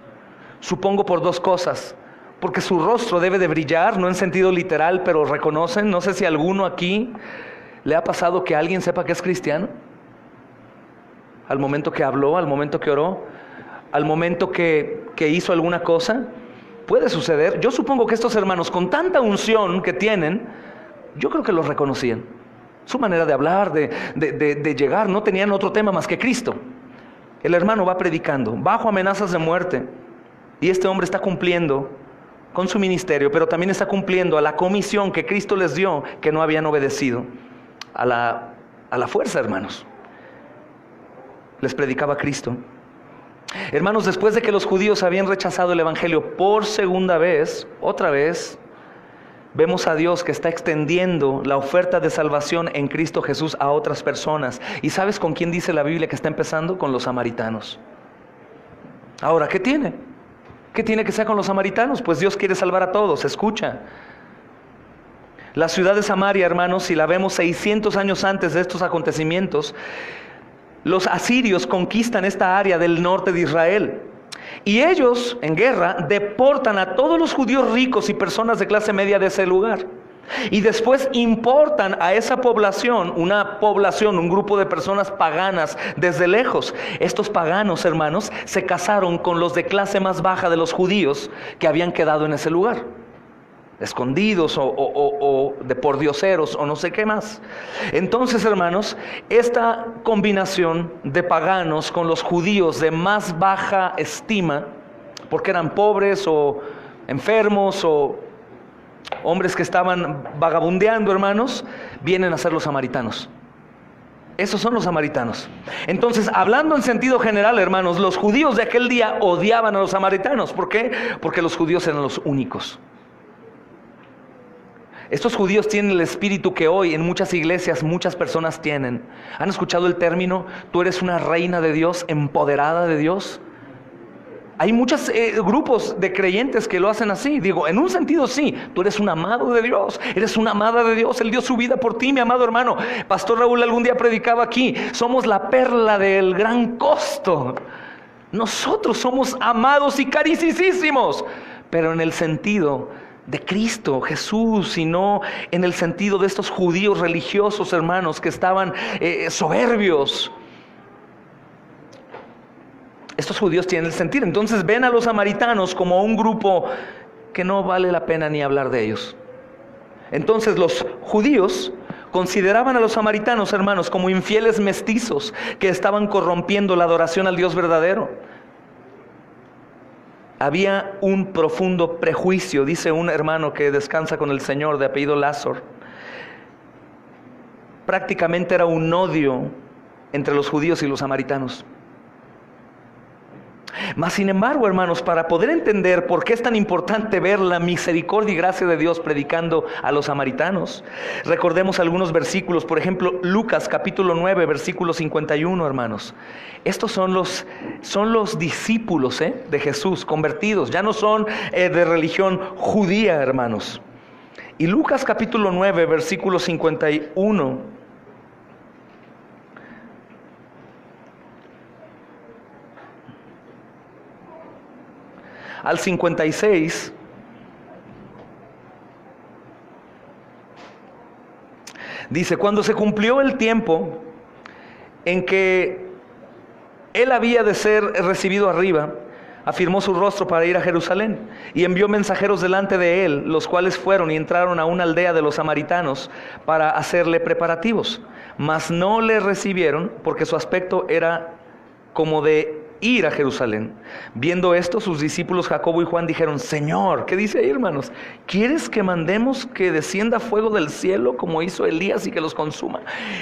Supongo por 2 cosas. Porque su rostro debe de brillar, no en sentido literal, pero reconocen. No sé si a alguno aquí le ha pasado que alguien sepa que es cristiano. Al momento que habló, al momento que oró, al momento que hizo alguna cosa. Puede suceder. Yo supongo que estos hermanos, con tanta unción que tienen, yo creo que los reconocían. Su manera de hablar, de llegar, no tenían otro tema más que Cristo. El hermano va predicando bajo amenazas de muerte, y este hombre está cumpliendo con su ministerio, pero también está cumpliendo a la comisión que Cristo les dio, que no habían obedecido a la fuerza, hermanos. Les predicaba Cristo. Hermanos, después de que los judíos habían rechazado el Evangelio por segunda vez, otra vez, vemos a Dios que está extendiendo la oferta de salvación en Cristo Jesús a otras personas. ¿Y sabes con quién dice la Biblia que está empezando? Con los samaritanos. Ahora, ¿qué tiene? ¿Qué tiene que ser con los samaritanos? Pues Dios quiere salvar a todos. Escucha. La ciudad de Samaria, hermanos, si la vemos 600 años antes de estos acontecimientos, los asirios conquistan esta área del norte de Israel. Y ellos, en guerra, deportan a todos los judíos ricos y personas de clase media de ese lugar. Y después importan a esa población, un grupo de personas paganas desde lejos. Estos paganos, hermanos, se casaron con los de clase más baja de los judíos que habían quedado en ese lugar, escondidos o de pordioseros o no sé qué más. Entonces, hermanos, esta combinación de paganos con los judíos de más baja estima, porque eran pobres o enfermos o hombres que estaban vagabundeando, hermanos, vienen a ser los samaritanos. Esos son los samaritanos. Entonces, hablando en sentido general, hermanos, los judíos de aquel día odiaban a los samaritanos. ¿Por qué? Porque los judíos eran los únicos. Estos judíos tienen el espíritu que hoy en muchas iglesias muchas personas tienen. ¿Han escuchado el término, tú eres una reina de Dios, empoderada de Dios? Hay muchos grupos de creyentes que lo hacen así. Digo, en un sentido sí, tú eres un amado de Dios, eres una amada de Dios, Él dio su vida por ti, mi amado hermano. Pastor Raúl algún día predicaba aquí, somos la perla del gran costo. Nosotros somos amados y carísimos, pero en el sentido de Cristo Jesús, y no en el sentido de estos judíos religiosos, hermanos, que estaban soberbios. Estos judíos tienen el sentir. Entonces ven a los samaritanos como un grupo que no vale la pena ni hablar de ellos. Entonces los judíos consideraban a los samaritanos, hermanos, como infieles mestizos que estaban corrompiendo la adoración al Dios verdadero. Había un profundo prejuicio, dice un hermano que descansa con el Señor de apellido Lázaro. Prácticamente era un odio entre los judíos y los samaritanos. Mas sin embargo, hermanos, para poder entender por qué es tan importante ver la misericordia y gracia de Dios predicando a los samaritanos, recordemos algunos versículos. Por ejemplo, Lucas capítulo 9, versículo 51, hermanos. Estos son los discípulos de Jesús, convertidos. Ya no son de religión judía, hermanos. Y Lucas capítulo 9, versículo 51. Al 56, dice, cuando se cumplió el tiempo en que él había de ser recibido arriba, afirmó su rostro para ir a Jerusalén y envió mensajeros delante de él, los cuales fueron y entraron a una aldea de los samaritanos para hacerle preparativos, mas no le recibieron porque su aspecto era como de ir a Jerusalén. Viendo esto, sus discípulos Jacobo y Juan dijeron, Señor, ¿qué dice ahí, hermanos? ¿Quieres que mandemos que descienda fuego del cielo como hizo Elías y que los consuma?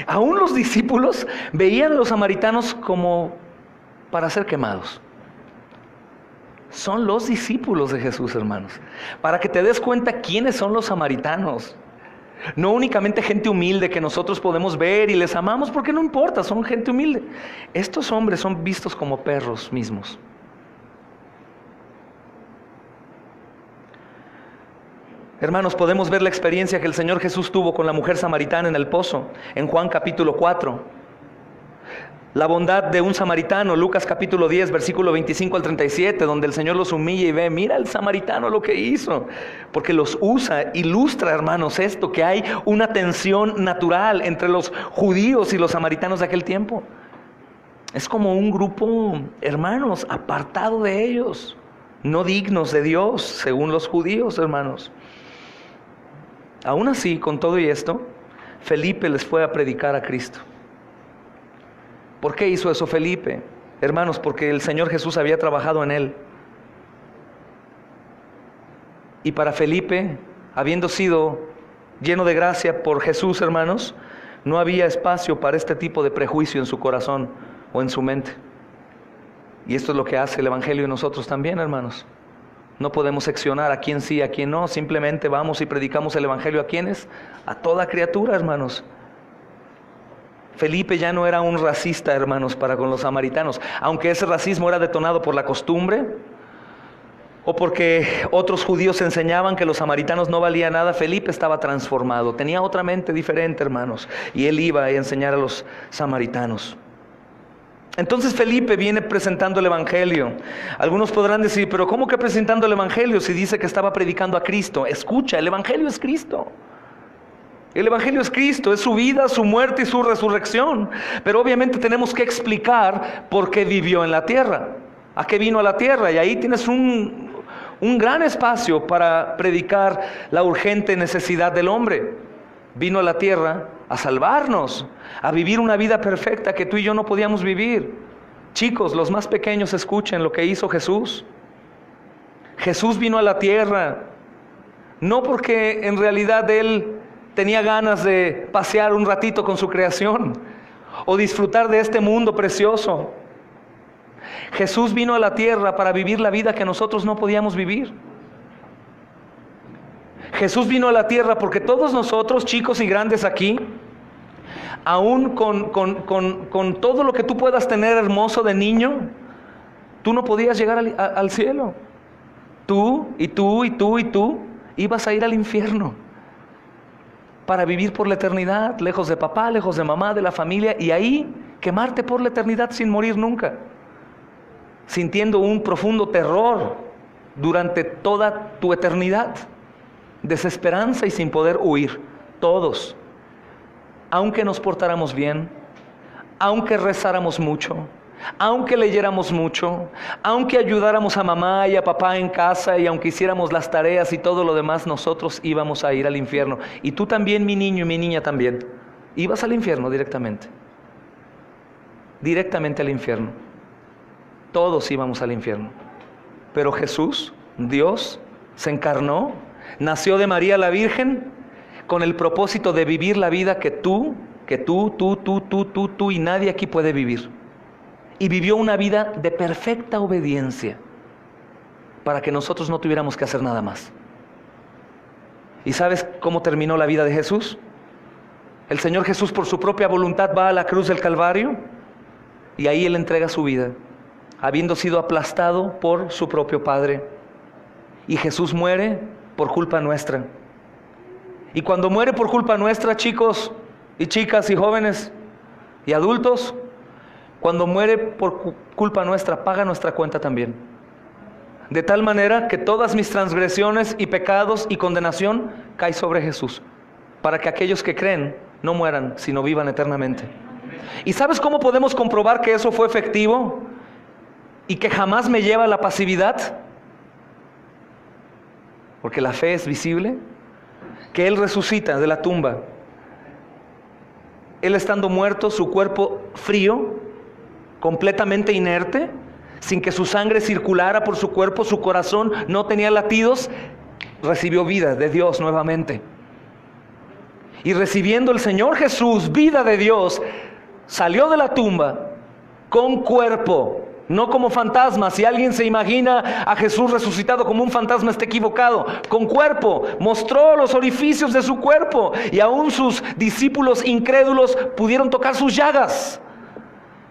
Aún los discípulos veían a los samaritanos como para ser quemados. Son los discípulos de Jesús, hermanos. Para que te des cuenta quiénes son los samaritanos. No únicamente gente humilde que nosotros podemos ver y les amamos porque no importa, son gente humilde. Estos hombres son vistos como perros mismos. Hermanos, podemos ver la experiencia que el Señor Jesús tuvo con la mujer samaritana en el pozo, en Juan capítulo 4. La bondad de un samaritano, Lucas capítulo 10, versículo 25 al 37, donde el Señor los humilla y ve, mira el samaritano lo que hizo, porque los usa, ilustra, hermanos, esto, que hay una tensión natural entre los judíos y los samaritanos de aquel tiempo. Es como un grupo, hermanos, apartado de ellos, no dignos de Dios, según los judíos, hermanos. Aún así, con todo y esto, Felipe les fue a predicar a Cristo. ¿Por qué hizo eso Felipe? Hermanos, porque el Señor Jesús había trabajado en él. Y para Felipe, habiendo sido lleno de gracia por Jesús, hermanos, no había espacio para este tipo de prejuicio en su corazón o en su mente. Y esto es lo que hace el Evangelio en nosotros también, hermanos. No podemos seccionar a quién sí, a quién no. Simplemente vamos y predicamos el Evangelio a quienes, a toda criatura, hermanos. Felipe ya no era un racista, hermanos, para con los samaritanos, aunque ese racismo era detonado por la costumbre o porque otros judíos enseñaban que los samaritanos no valían nada, Felipe estaba transformado. Tenía otra mente diferente, hermanos, y él iba a enseñar a los samaritanos. Entonces Felipe viene presentando el Evangelio. Algunos podrán decir, pero ¿cómo que presentando el Evangelio si dice que estaba predicando a Cristo? Escucha, el Evangelio es Cristo. El Evangelio es Cristo, es su vida, su muerte y su resurrección. Pero obviamente tenemos que explicar por qué vivió en la tierra, a qué vino a la tierra. Y ahí tienes un gran espacio para predicar la urgente necesidad del hombre. Vino a la tierra a salvarnos, a vivir una vida perfecta que tú y yo no podíamos vivir. Chicos, los más pequeños, escuchen lo que hizo Jesús. Jesús vino a la tierra, no porque en realidad Él tenía ganas de pasear un ratito con su creación, o disfrutar de este mundo precioso. Jesús vino a la tierra para vivir la vida que nosotros no podíamos vivir. Jesús vino a la tierra porque todos nosotros, chicos y grandes aquí, aún con todo lo que tú puedas tener hermoso de niño, tú no podías llegar al cielo. Tú ibas a ir al infierno para vivir por la eternidad, lejos de papá, lejos de mamá, de la familia, y ahí quemarte por la eternidad sin morir nunca, sintiendo un profundo terror durante toda tu eternidad, desesperanza y sin poder huir. Todos, aunque nos portáramos bien, aunque rezáramos mucho, aunque leyéramos mucho, aunque ayudáramos a mamá y a papá en casa, y aunque hiciéramos las tareas y todo lo demás, nosotros íbamos a ir al infierno. Y tú también, mi niño y mi niña también, ibas al infierno directamente al infierno. Todos íbamos al infierno. Pero Jesús, Dios, se encarnó, nació de María la Virgen, con el propósito de vivir la vida que tú y nadie aquí puede vivir. Y vivió una vida de perfecta obediencia, para que nosotros no tuviéramos que hacer nada más. ¿Y sabes cómo terminó la vida de Jesús? El Señor Jesús, por su propia voluntad, va a la cruz del Calvario, y ahí Él entrega su vida, habiendo sido aplastado por su propio Padre. Y Jesús muere por culpa nuestra. Y cuando muere por culpa nuestra, chicos y chicas y jóvenes y adultos, cuando muere por culpa nuestra, paga nuestra cuenta también. De tal manera que todas mis transgresiones y pecados y condenación caen sobre Jesús, para que aquellos que creen no mueran, sino vivan eternamente. ¿Y sabes cómo podemos comprobar que eso fue efectivo y que jamás me lleva a la pasividad? Porque la fe es visible, que Él resucita de la tumba. Él estando muerto, su cuerpo frío, completamente inerte, sin que su sangre circulara por su cuerpo, su corazón no tenía latidos, recibió vida de Dios nuevamente. Y recibiendo el Señor Jesús vida de Dios, salió de la tumba con cuerpo, no como fantasma. Si alguien se imagina a Jesús resucitado como un fantasma, está equivocado. Con cuerpo, mostró los orificios de su cuerpo, y aún sus discípulos incrédulos pudieron tocar sus llagas.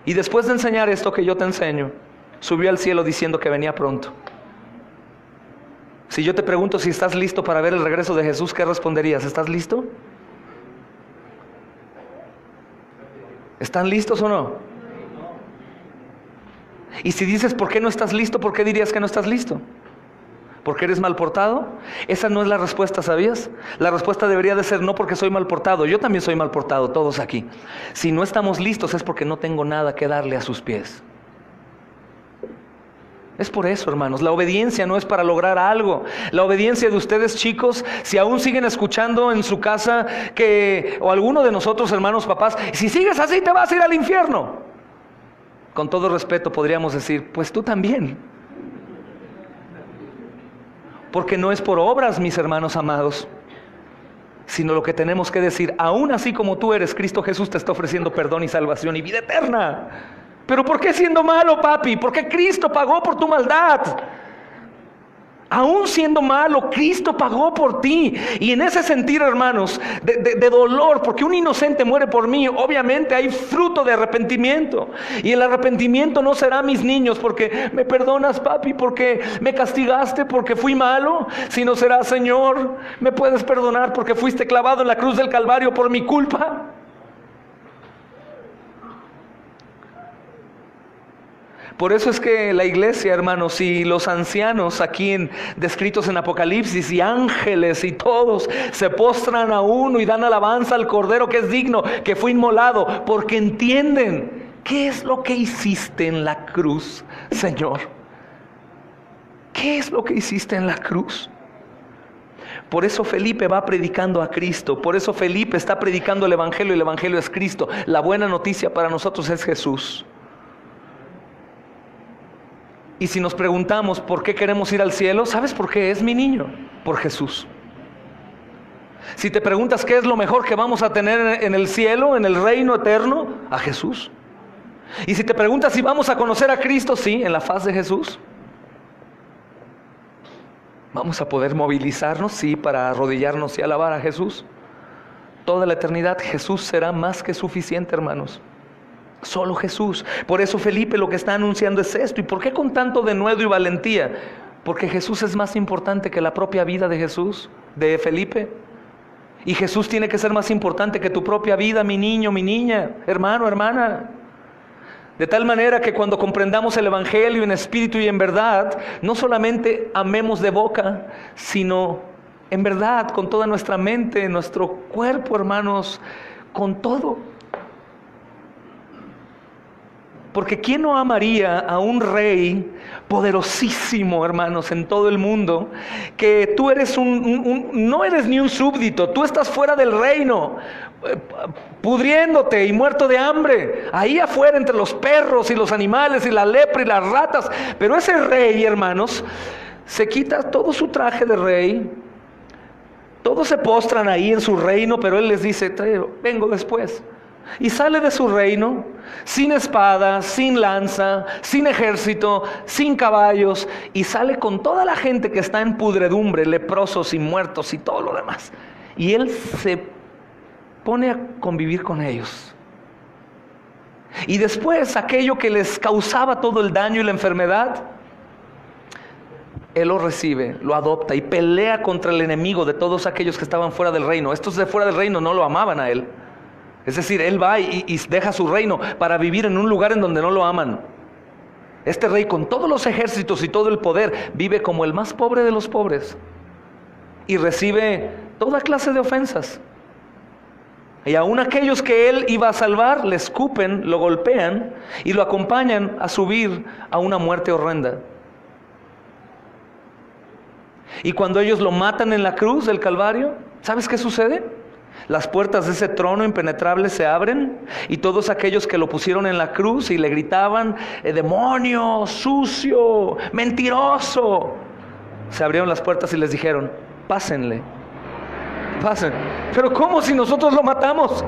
Y después de enseñar esto que yo te enseño, subió al cielo diciendo que venía pronto. Si yo te pregunto si estás listo para ver el regreso de Jesús, ¿qué responderías? ¿Estás listo? ¿Están listos o no? Y si dices, ¿por qué no estás listo? ¿Por qué dirías que no estás listo? ¿Porque eres mal portado? Esa no es la respuesta, ¿sabías? La respuesta debería de ser, no porque soy mal portado. Yo también soy mal portado, todos aquí. Si no estamos listos es porque no tengo nada que darle a sus pies. Es por eso, hermanos, la obediencia no es para lograr algo. La obediencia de ustedes, chicos, si aún siguen escuchando en su casa o alguno de nosotros, hermanos, papás, si sigues así te vas a ir al infierno. Con todo respeto podríamos decir, pues tú también. Porque no es por obras, mis hermanos amados, sino lo que tenemos que decir, aún así como tú eres, Cristo Jesús te está ofreciendo perdón y salvación y vida eterna. ¿Pero por qué siendo malo, papi? ¿Por qué Cristo pagó por tu maldad? Aún siendo malo, Cristo pagó por ti. Y en ese sentir, hermanos, de dolor, porque un inocente muere por mí, obviamente hay fruto de arrepentimiento. Y el arrepentimiento no será, mis niños, porque me perdonas, papi, porque me castigaste, porque fui malo, sino será, Señor, me puedes perdonar porque fuiste clavado en la cruz del Calvario por mi culpa. Por eso es que la iglesia, hermanos, y los ancianos aquí descritos en Apocalipsis, y ángeles y todos se postran a uno y dan alabanza al Cordero que es digno, que fue inmolado, porque entienden qué es lo que hiciste en la cruz, Señor. ¿Qué es lo que hiciste en la cruz? Por eso Felipe va predicando a Cristo, por eso Felipe está predicando el Evangelio, y el Evangelio es Cristo. La buena noticia para nosotros es Jesús. Y si nos preguntamos por qué queremos ir al cielo, ¿sabes por qué es, mi niño? Por Jesús. Si te preguntas qué es lo mejor que vamos a tener en el cielo, en el reino eterno, a Jesús. Y si te preguntas si vamos a conocer a Cristo, sí, en la faz de Jesús. Vamos a poder movilizarnos, sí, para arrodillarnos y alabar a Jesús. Toda la eternidad Jesús será más que suficiente, hermanos. Solo Jesús. Por eso Felipe lo que está anunciando es esto. ¿Y por qué con tanto denuedo y valentía? Porque Jesús es más importante que la propia vida de Jesús, de Felipe. Y Jesús tiene que ser más importante que tu propia vida, mi niño, mi niña, hermano, hermana. De tal manera que cuando comprendamos el Evangelio en espíritu y en verdad, no solamente amemos de boca, sino en verdad, con toda nuestra mente, nuestro cuerpo, hermanos, con todo. Porque ¿quién no amaría a un rey poderosísimo, hermanos, en todo el mundo? Que tú eres no eres ni un súbdito, tú estás fuera del reino, pudriéndote y muerto de hambre, ahí afuera entre los perros y los animales y la lepra y las ratas. Pero ese rey, hermanos, se quita todo su traje de rey, todos se postran ahí en su reino, pero él les dice, vengo después. Y sale de su reino sin espada, sin lanza, sin ejército, sin caballos, y sale con toda la gente que está en pudredumbre, leprosos y muertos y todo lo demás. Y él se pone a convivir con ellos. Y después aquello que les causaba todo el daño y la enfermedad, él lo recibe, lo adopta y pelea contra el enemigo de todos aquellos que estaban fuera del reino. Estos de fuera del reino no lo amaban a él. Es decir, él va y deja su reino para vivir en un lugar en donde no lo aman. Este rey, con todos los ejércitos y todo el poder, vive como el más pobre de los pobres y recibe toda clase de ofensas. Y aún aquellos que él iba a salvar le escupen, lo golpean y lo acompañan a subir a una muerte horrenda. Y cuando ellos lo matan en la cruz del Calvario, ¿sabes qué sucede? Las puertas de ese trono impenetrable se abren y todos aquellos que lo pusieron en la cruz y le gritaban, demonio, sucio, mentiroso, se abrieron las puertas y les dijeron, pásenle, pasen. Pero ¿cómo si nosotros lo matamos?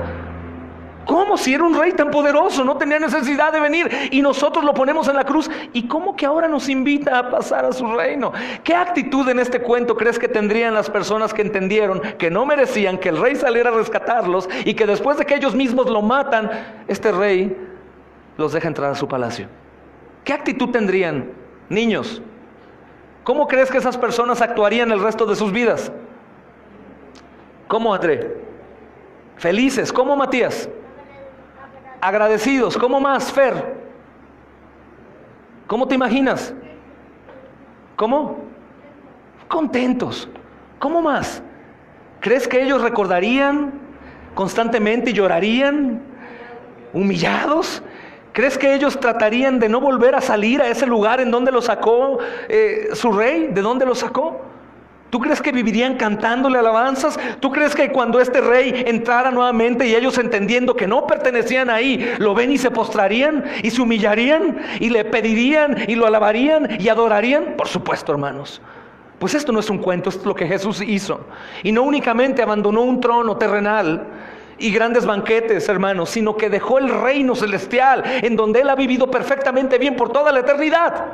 ¿Cómo si era un rey tan poderoso? No tenía necesidad de venir y nosotros lo ponemos en la cruz. ¿Y cómo que ahora nos invita a pasar a su reino? ¿Qué actitud en este cuento crees que tendrían las personas que entendieron que no merecían que el rey saliera a rescatarlos y que después de que ellos mismos lo matan, este rey los deja entrar a su palacio? ¿Qué actitud tendrían? Niños, ¿cómo crees que esas personas actuarían el resto de sus vidas? ¿Cómo, André? Felices. ¿Cómo, Matías? Agradecidos. ¿Cómo más, Fer? ¿Cómo te imaginas? ¿Cómo? Contentos. ¿Cómo más? ¿Crees que ellos recordarían constantemente y llorarían? ¿Humillados? ¿Crees que ellos tratarían de no volver a salir a ese lugar en donde los sacó su rey? ¿De dónde los sacó? ¿Tú crees que vivirían cantándole alabanzas? ¿Tú crees que cuando este rey entrara nuevamente y ellos entendiendo que no pertenecían ahí, lo ven y se postrarían y se humillarían y le pedirían y lo alabarían y adorarían? Por supuesto, hermanos. Pues esto no es un cuento, esto es lo que Jesús hizo. Y no únicamente abandonó un trono terrenal y grandes banquetes, hermanos, sino que dejó el reino celestial en donde Él ha vivido perfectamente bien por toda la eternidad.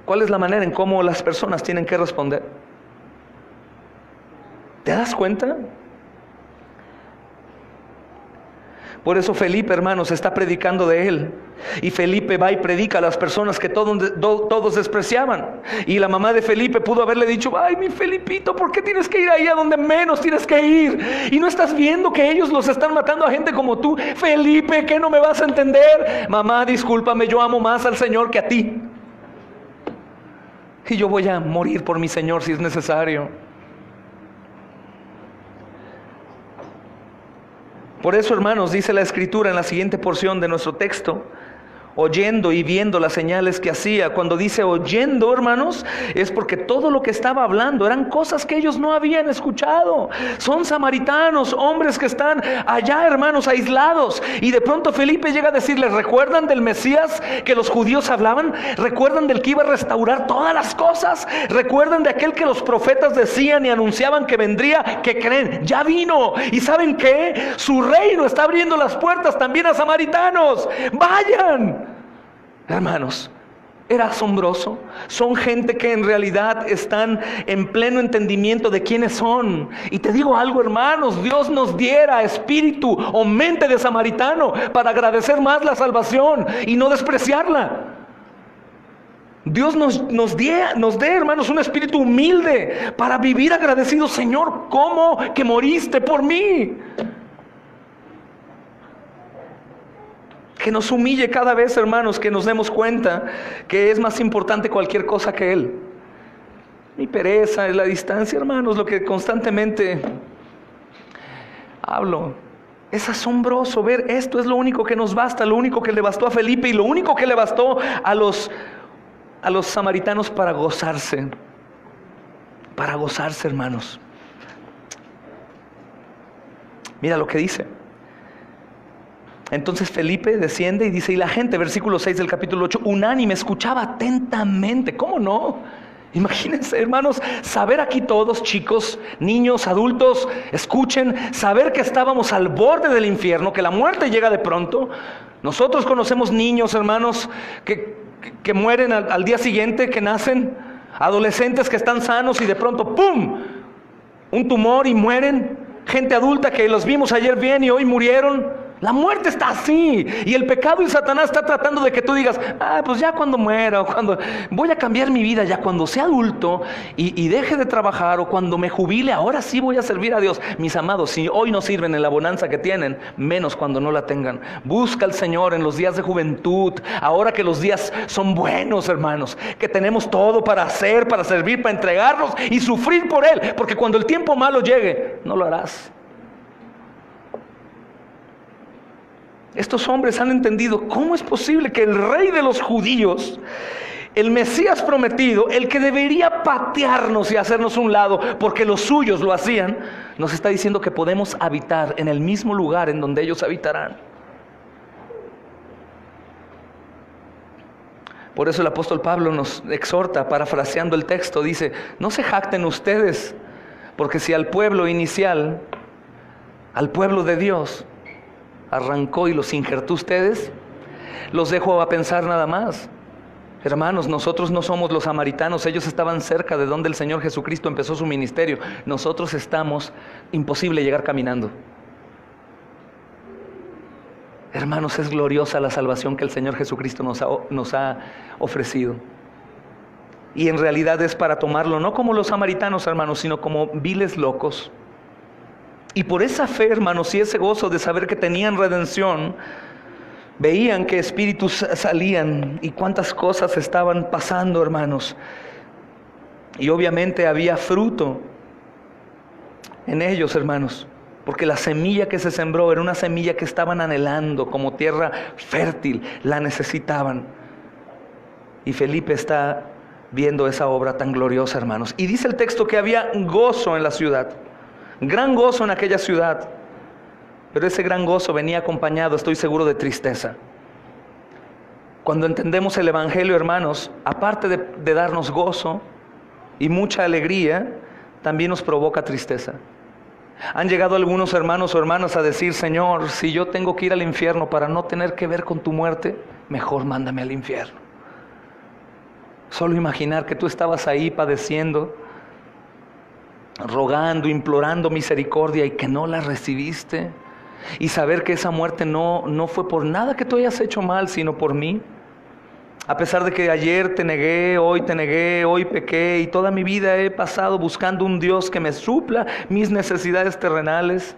¿Cuál es la manera en cómo las personas tienen que responder? ¿Te das cuenta? Por eso Felipe, hermanos, está predicando de él. Y Felipe va y predica a las personas que todos despreciaban. Y la mamá de Felipe pudo haberle dicho: ay, mi Felipito, ¿por qué tienes que ir ahí a donde menos tienes que ir? Y no estás viendo que ellos los están matando a gente como tú. Felipe, ¿qué no me vas a entender? Mamá, discúlpame, yo amo más al Señor que a ti. Y yo voy a morir por mi Señor si es necesario. Por eso, hermanos, dice la Escritura en la siguiente porción de nuestro texto: oyendo y viendo las señales que hacía. Cuando dice oyendo, hermanos, es porque todo lo que estaba hablando eran cosas que ellos no habían escuchado. Son samaritanos, hombres que están allá, hermanos, aislados. Y de pronto Felipe llega a decirles: ¿recuerdan del Mesías que los judíos hablaban? ¿Recuerdan del que iba a restaurar todas las cosas? ¿Recuerdan de aquel que los profetas decían y anunciaban que vendría? ¿Qué creen? Ya vino. ¿Y saben qué? Su reino está abriendo las puertas también a samaritanos. ¡Vayan! Hermanos, era asombroso. Son gente que en realidad están en pleno entendimiento de quiénes son. Y te digo algo, hermanos: Dios nos diera espíritu o mente de samaritano para agradecer más la salvación y no despreciarla. Dios nos dé, hermanos, un espíritu humilde para vivir agradecidos. Señor, ¿cómo que moriste por mí? Que nos humille cada vez, hermanos, que nos demos cuenta que es más importante cualquier cosa que Él. Mi pereza es la distancia, hermanos, lo que constantemente hablo. Es asombroso ver esto. Es lo único que nos basta, lo único que le bastó a Felipe y lo único que le bastó a los samaritanos para gozarse. Para gozarse, hermanos. Mira lo que dice. Entonces Felipe desciende y dice: y la gente, versículo 6 del capítulo 8, unánime, escuchaba atentamente. ¿Cómo no? Imagínense, hermanos, saber aquí todos, chicos, niños, adultos, escuchen, saber que estábamos al borde del infierno, que la muerte llega de pronto. Nosotros conocemos niños, hermanos, que mueren al día siguiente, que nacen, adolescentes que están sanos y de pronto, ¡pum!, un tumor y mueren. Gente adulta que los vimos ayer bien y hoy murieron. La muerte está así. Y el pecado y Satanás está tratando de que tú digas: pues ya cuando muera, o cuando voy a cambiar mi vida, ya cuando sea adulto y deje de trabajar, o cuando me jubile, ahora sí voy a servir a Dios. Mis amados, si hoy no sirven en la bonanza que tienen, menos cuando no la tengan. Busca al Señor en los días de juventud, ahora que los días son buenos, hermanos, que tenemos todo para hacer, para servir, para entregarnos y sufrir por Él, porque cuando el tiempo malo llegue, no lo harás. Estos hombres han entendido cómo es posible que el rey de los judíos, el Mesías prometido, el que debería patearnos y hacernos un lado porque los suyos lo hacían, nos está diciendo que podemos habitar en el mismo lugar en donde ellos habitarán. Por eso el apóstol Pablo nos exhorta, parafraseando el texto, dice: no se jacten ustedes, porque si al pueblo inicial, al pueblo de Dios, arrancó y los injertó ustedes, los dejo a pensar nada más. Hermanos, nosotros no somos los samaritanos. Ellos estaban cerca de donde el Señor Jesucristo empezó su ministerio. Nosotros estamos, imposible llegar caminando. Hermanos, es gloriosa la salvación que el Señor Jesucristo nos ha ofrecido. Y en realidad es para tomarlo no como los samaritanos, hermanos, sino como viles locos. Y por esa fe, hermanos, y ese gozo de saber que tenían redención, veían que espíritus salían y cuántas cosas estaban pasando, hermanos. Y obviamente había fruto en ellos, hermanos, porque la semilla que se sembró era una semilla que estaban anhelando como tierra fértil, la necesitaban. Y Felipe está viendo esa obra tan gloriosa, hermanos. Y dice el texto que había gozo en la ciudad. Gran gozo en aquella ciudad, pero ese gran gozo venía acompañado, estoy seguro, de tristeza. Cuando entendemos el evangelio, hermanos, aparte de darnos gozo y mucha alegría, también nos provoca tristeza. Han llegado algunos hermanos o hermanas a decir: Señor, si yo tengo que ir al infierno para no tener que ver con tu muerte, mejor mándame al infierno. Solo imaginar que tú estabas ahí padeciendo, rogando, implorando misericordia y que no la recibiste. Y saber que esa muerte no fue por nada que tú hayas hecho mal, sino por mí. A pesar de que ayer te negué, hoy pequé y toda mi vida he pasado buscando un Dios que me supla mis necesidades terrenales,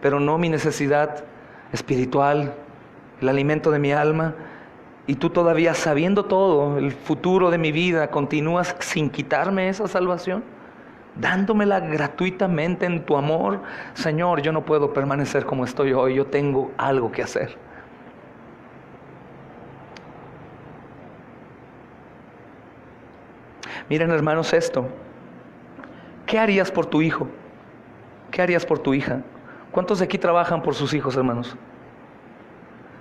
pero no mi necesidad espiritual, el alimento de mi alma. Y tú todavía, sabiendo todo, el futuro de mi vida, continúas sin quitarme esa salvación, dándomela gratuitamente en tu amor. Señor, yo no puedo permanecer como estoy hoy, yo tengo algo que hacer. Miren, hermanos, esto. ¿Qué harías por tu hijo? ¿Qué harías por tu hija? ¿Cuántos de aquí trabajan por sus hijos, hermanos?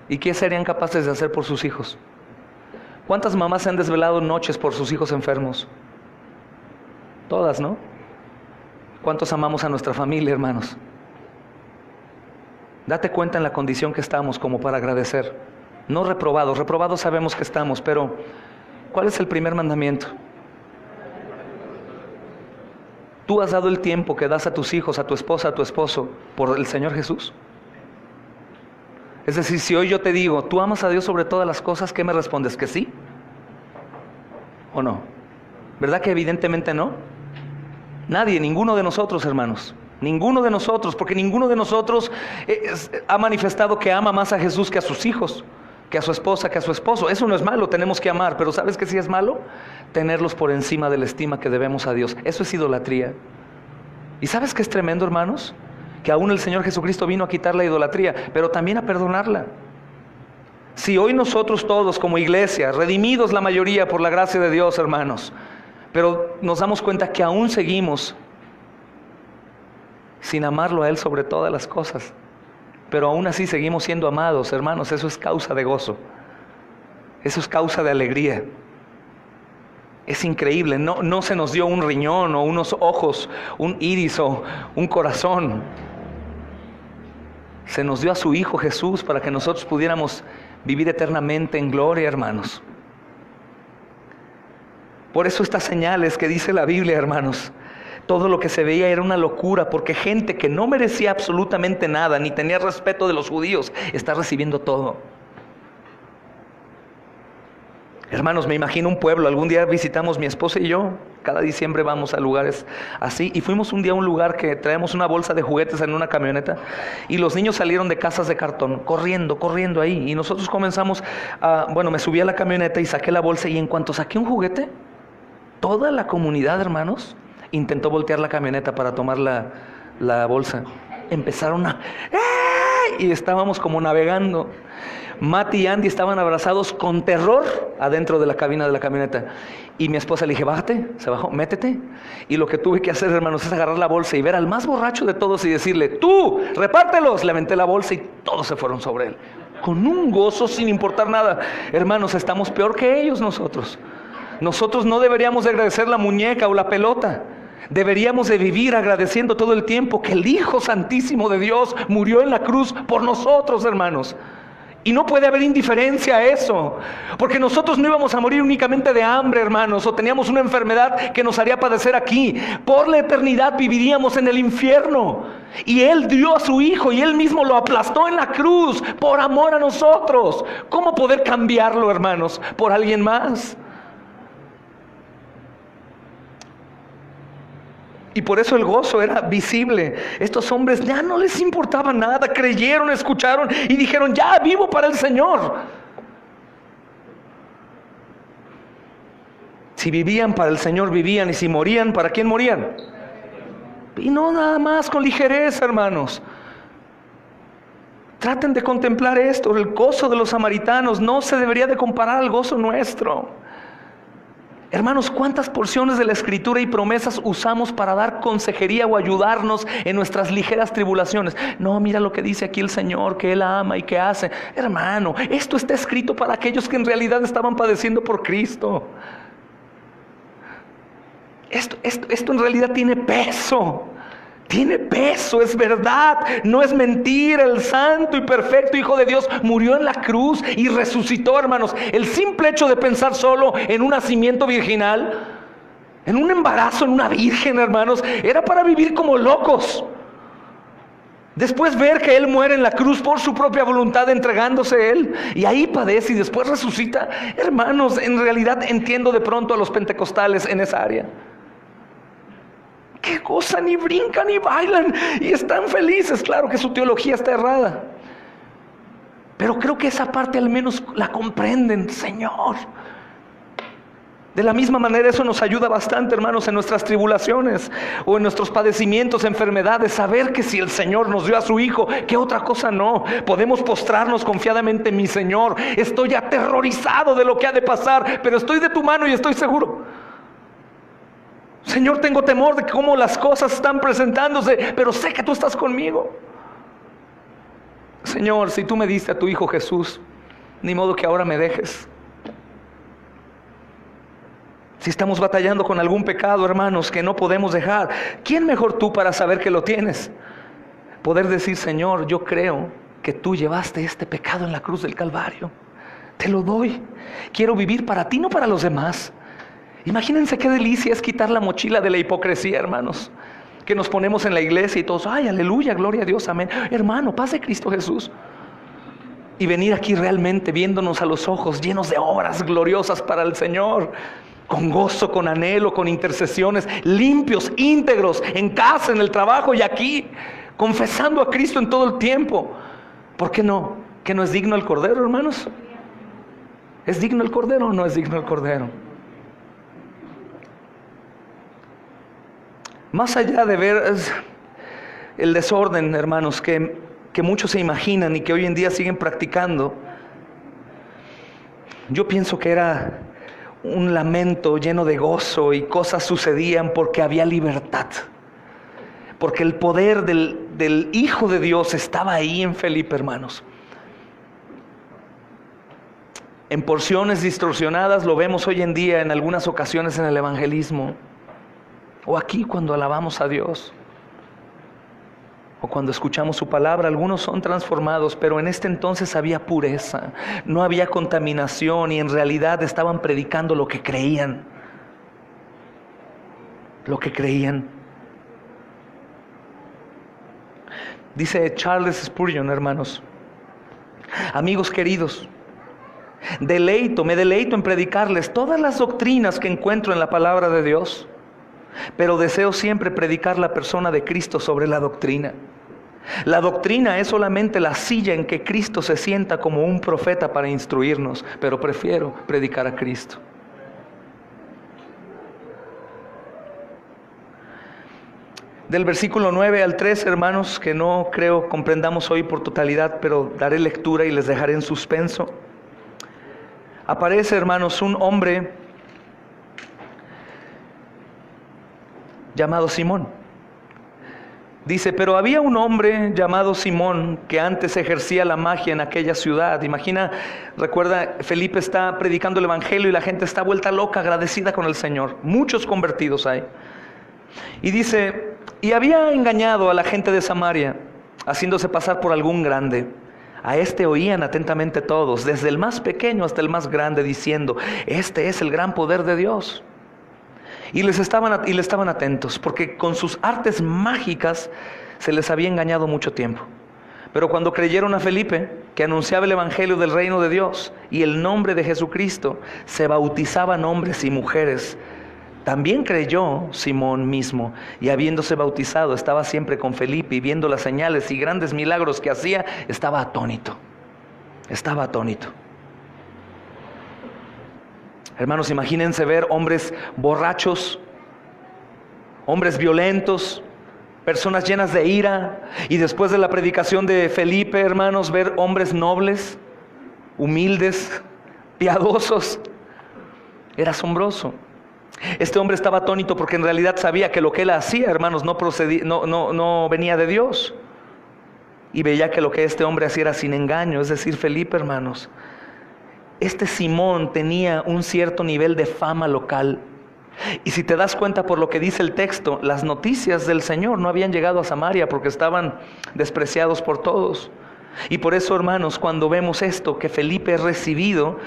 ¿Y qué serían capaces de hacer por sus hijos? ¿Cuántas mamás se han desvelado noches por sus hijos enfermos? Todas, ¿no? ¿Cuántos amamos a nuestra familia, hermanos? Date cuenta en la condición que estamos como para agradecer. No reprobados, reprobados sabemos que estamos, pero ¿cuál es el primer mandamiento? ¿Tú has dado el tiempo que das a tus hijos, a tu esposa, a tu esposo, por el Señor Jesús? Es decir, si hoy yo te digo, ¿tú amas a Dios sobre todas las cosas? ¿Qué me respondes? ¿Que sí? ¿O no? ¿Verdad que evidentemente no? Nadie, ninguno de nosotros, hermanos. Ninguno de nosotros, porque ninguno de nosotros ha manifestado que ama más a Jesús que a sus hijos, que a su esposa, que a su esposo. Eso no es malo, tenemos que amar, pero ¿sabes qué sí es malo? Tenerlos por encima de la estima que debemos a Dios. Eso es idolatría. ¿Y sabes qué es tremendo, hermanos? Que aún el Señor Jesucristo vino a quitar la idolatría, pero también a perdonarla. Si hoy nosotros todos como iglesia, redimidos la mayoría por la gracia de Dios, hermanos, pero nos damos cuenta que aún seguimos sin amarlo a Él sobre todas las cosas, pero aún así seguimos siendo amados, hermanos, eso es causa de gozo, eso es causa de alegría. Es increíble, no se nos dio un riñón o unos ojos, un iris o un corazón. Se nos dio a su Hijo Jesús para que nosotros pudiéramos vivir eternamente en gloria, hermanos. Por eso estas señales que dice la Biblia, hermanos, todo lo que se veía era una locura, porque gente que no merecía absolutamente nada, ni tenía respeto de los judíos, está recibiendo todo. Hermanos, me imagino un pueblo. Algún día visitamos mi esposa y yo. Cada diciembre vamos a lugares así. Y fuimos un día a un lugar que traemos una bolsa de juguetes en una camioneta. Y los niños salieron de casas de cartón, corriendo ahí. Y nosotros comenzamos me subí a la camioneta y saqué la bolsa. Y en cuanto saqué un juguete, toda la comunidad, hermanos, intentó voltear la camioneta para tomar la bolsa. Empezaron y estábamos como navegando. Mati y Andy estaban abrazados con terror adentro de la cabina de la camioneta. Y mi esposa le dije, bájate, se bajó, métete. Y lo que tuve que hacer, hermanos, es agarrar la bolsa y ver al más borracho de todos y decirle, tú, repártelos. Le aventé la bolsa y todos se fueron sobre él. Con un gozo sin importar nada. Hermanos, estamos peor que ellos nosotros. Nosotros no deberíamos de agradecer la muñeca o la pelota. Deberíamos de vivir agradeciendo todo el tiempo que el Hijo Santísimo de Dios murió en la cruz por nosotros, hermanos. Y no puede haber indiferencia a eso, porque nosotros no íbamos a morir únicamente de hambre, hermanos, o teníamos una enfermedad que nos haría padecer aquí. Por la eternidad viviríamos en el infierno. Y Él dio a su Hijo y Él mismo lo aplastó en la cruz por amor a nosotros. ¿Cómo poder cambiarlo, hermanos, por alguien más? Y por eso el gozo era visible. Estos hombres ya no les importaba nada, creyeron, escucharon y dijeron, ya vivo para el Señor. Si vivían para el Señor, vivían, y si morían, ¿para quién morían? Y no nada más con ligereza, hermanos. Traten de contemplar esto, el gozo de los samaritanos no se debería de comparar al gozo nuestro. Hermanos, ¿cuántas porciones de la Escritura y promesas usamos para dar consejería o ayudarnos en nuestras ligeras tribulaciones? No, mira lo que dice aquí el Señor, que Él ama y que hace. Hermano, esto está escrito para aquellos que en realidad estaban padeciendo por Cristo. Esto en realidad tiene peso. tiene peso, es verdad, no es mentira. El santo y perfecto Hijo de Dios murió en la cruz y resucitó, hermanos. El simple hecho de pensar solo en un nacimiento virginal, en un embarazo, en una virgen, hermanos, era para vivir como locos. Después ver que Él muere en la cruz por su propia voluntad, entregándose Él, y ahí padece y después resucita. Hermanos, en realidad entiendo de pronto a los pentecostales en esa área. ¿Qué cosa? Ni brincan ni bailan y están felices. Claro que su teología está errada, pero creo que esa parte al menos la comprenden. Señor, de la misma manera eso nos ayuda bastante, hermanos, en nuestras tribulaciones o en nuestros padecimientos, enfermedades, saber que si el Señor nos dio a su Hijo, ¿qué otra cosa no? Podemos postrarnos confiadamente en mi Señor. Estoy aterrorizado de lo que ha de pasar, pero estoy de tu mano y estoy seguro. Señor, tengo temor de cómo las cosas están presentándose, pero sé que tú estás conmigo. Señor, si tú me diste a tu Hijo Jesús, ni modo que ahora me dejes. Si estamos batallando con algún pecado, hermanos, que no podemos dejar, ¿quién mejor tú para saber que lo tienes? Poder decir: Señor, yo creo que tú llevaste este pecado en la cruz del Calvario. Te lo doy. Quiero vivir para ti, no para los demás. Imagínense qué delicia es quitar la mochila de la hipocresía, hermanos, que nos ponemos en la iglesia y todos: ay, aleluya, gloria a Dios, amén. Hermano, paz de Cristo Jesús. Y venir aquí realmente viéndonos a los ojos, llenos de obras gloriosas para el Señor, con gozo, con anhelo, con intercesiones, limpios, íntegros, en casa, en el trabajo y aquí, confesando a Cristo en todo el tiempo. ¿Por qué no? ¿Que no es digno el Cordero, hermanos? ¿Es digno el Cordero o no es digno el Cordero? Más allá de ver el desorden, hermanos, que muchos se imaginan y que hoy en día siguen practicando, yo pienso que era un lamento lleno de gozo y cosas sucedían porque había libertad. Porque el poder del Hijo de Dios estaba ahí en Felipe, hermanos. En porciones distorsionadas lo vemos hoy en día en algunas ocasiones en el evangelismo. O aquí cuando alabamos a Dios, o cuando escuchamos su palabra, algunos son transformados, pero en este entonces había pureza, no había contaminación y en realidad estaban predicando lo que creían. Lo que creían. Dice Charles Spurgeon, hermanos: amigos queridos, me deleito en predicarles todas las doctrinas que encuentro en la palabra de Dios, pero deseo siempre predicar la persona de Cristo sobre la doctrina. La doctrina es solamente la silla en que Cristo se sienta como un profeta para instruirnos, pero prefiero predicar a Cristo. Del versículo 9 al 13, hermanos, que no creo comprendamos hoy por totalidad, pero daré lectura y les dejaré en suspenso. Aparece, hermanos, un hombre llamado Simón. Dice: pero había un hombre llamado Simón que antes ejercía la magia en aquella ciudad. Recuerda, Felipe está predicando el evangelio y la gente está vuelta loca, agradecida con el Señor. Muchos convertidos hay. Y dice: y había engañado a la gente de Samaria, haciéndose pasar por algún grande. A este oían atentamente todos, desde el más pequeño hasta el más grande, diciendo: este es el gran poder de Dios. Y le estaban atentos, porque con sus artes mágicas se les había engañado mucho tiempo. Pero cuando creyeron a Felipe, que anunciaba el evangelio del reino de Dios y el nombre de Jesucristo, se bautizaban hombres y mujeres. También creyó Simón mismo, y habiéndose bautizado estaba siempre con Felipe, y viendo las señales y grandes milagros que hacía, estaba atónito. Hermanos, imagínense ver hombres borrachos, hombres violentos, personas llenas de ira, y después de la predicación de Felipe, hermanos, ver hombres nobles, humildes, piadosos. Era asombroso. Este hombre estaba atónito porque en realidad sabía que lo que él hacía, hermanos, no venía de Dios. Y veía que lo que este hombre hacía era sin engaño, es decir, Felipe, hermanos. Este Simón tenía un cierto nivel de fama local. Y si te das cuenta por lo que dice el texto, las noticias del Señor no habían llegado a Samaria porque estaban despreciados por todos. Y por eso, hermanos, cuando vemos esto, que Felipe es recibido,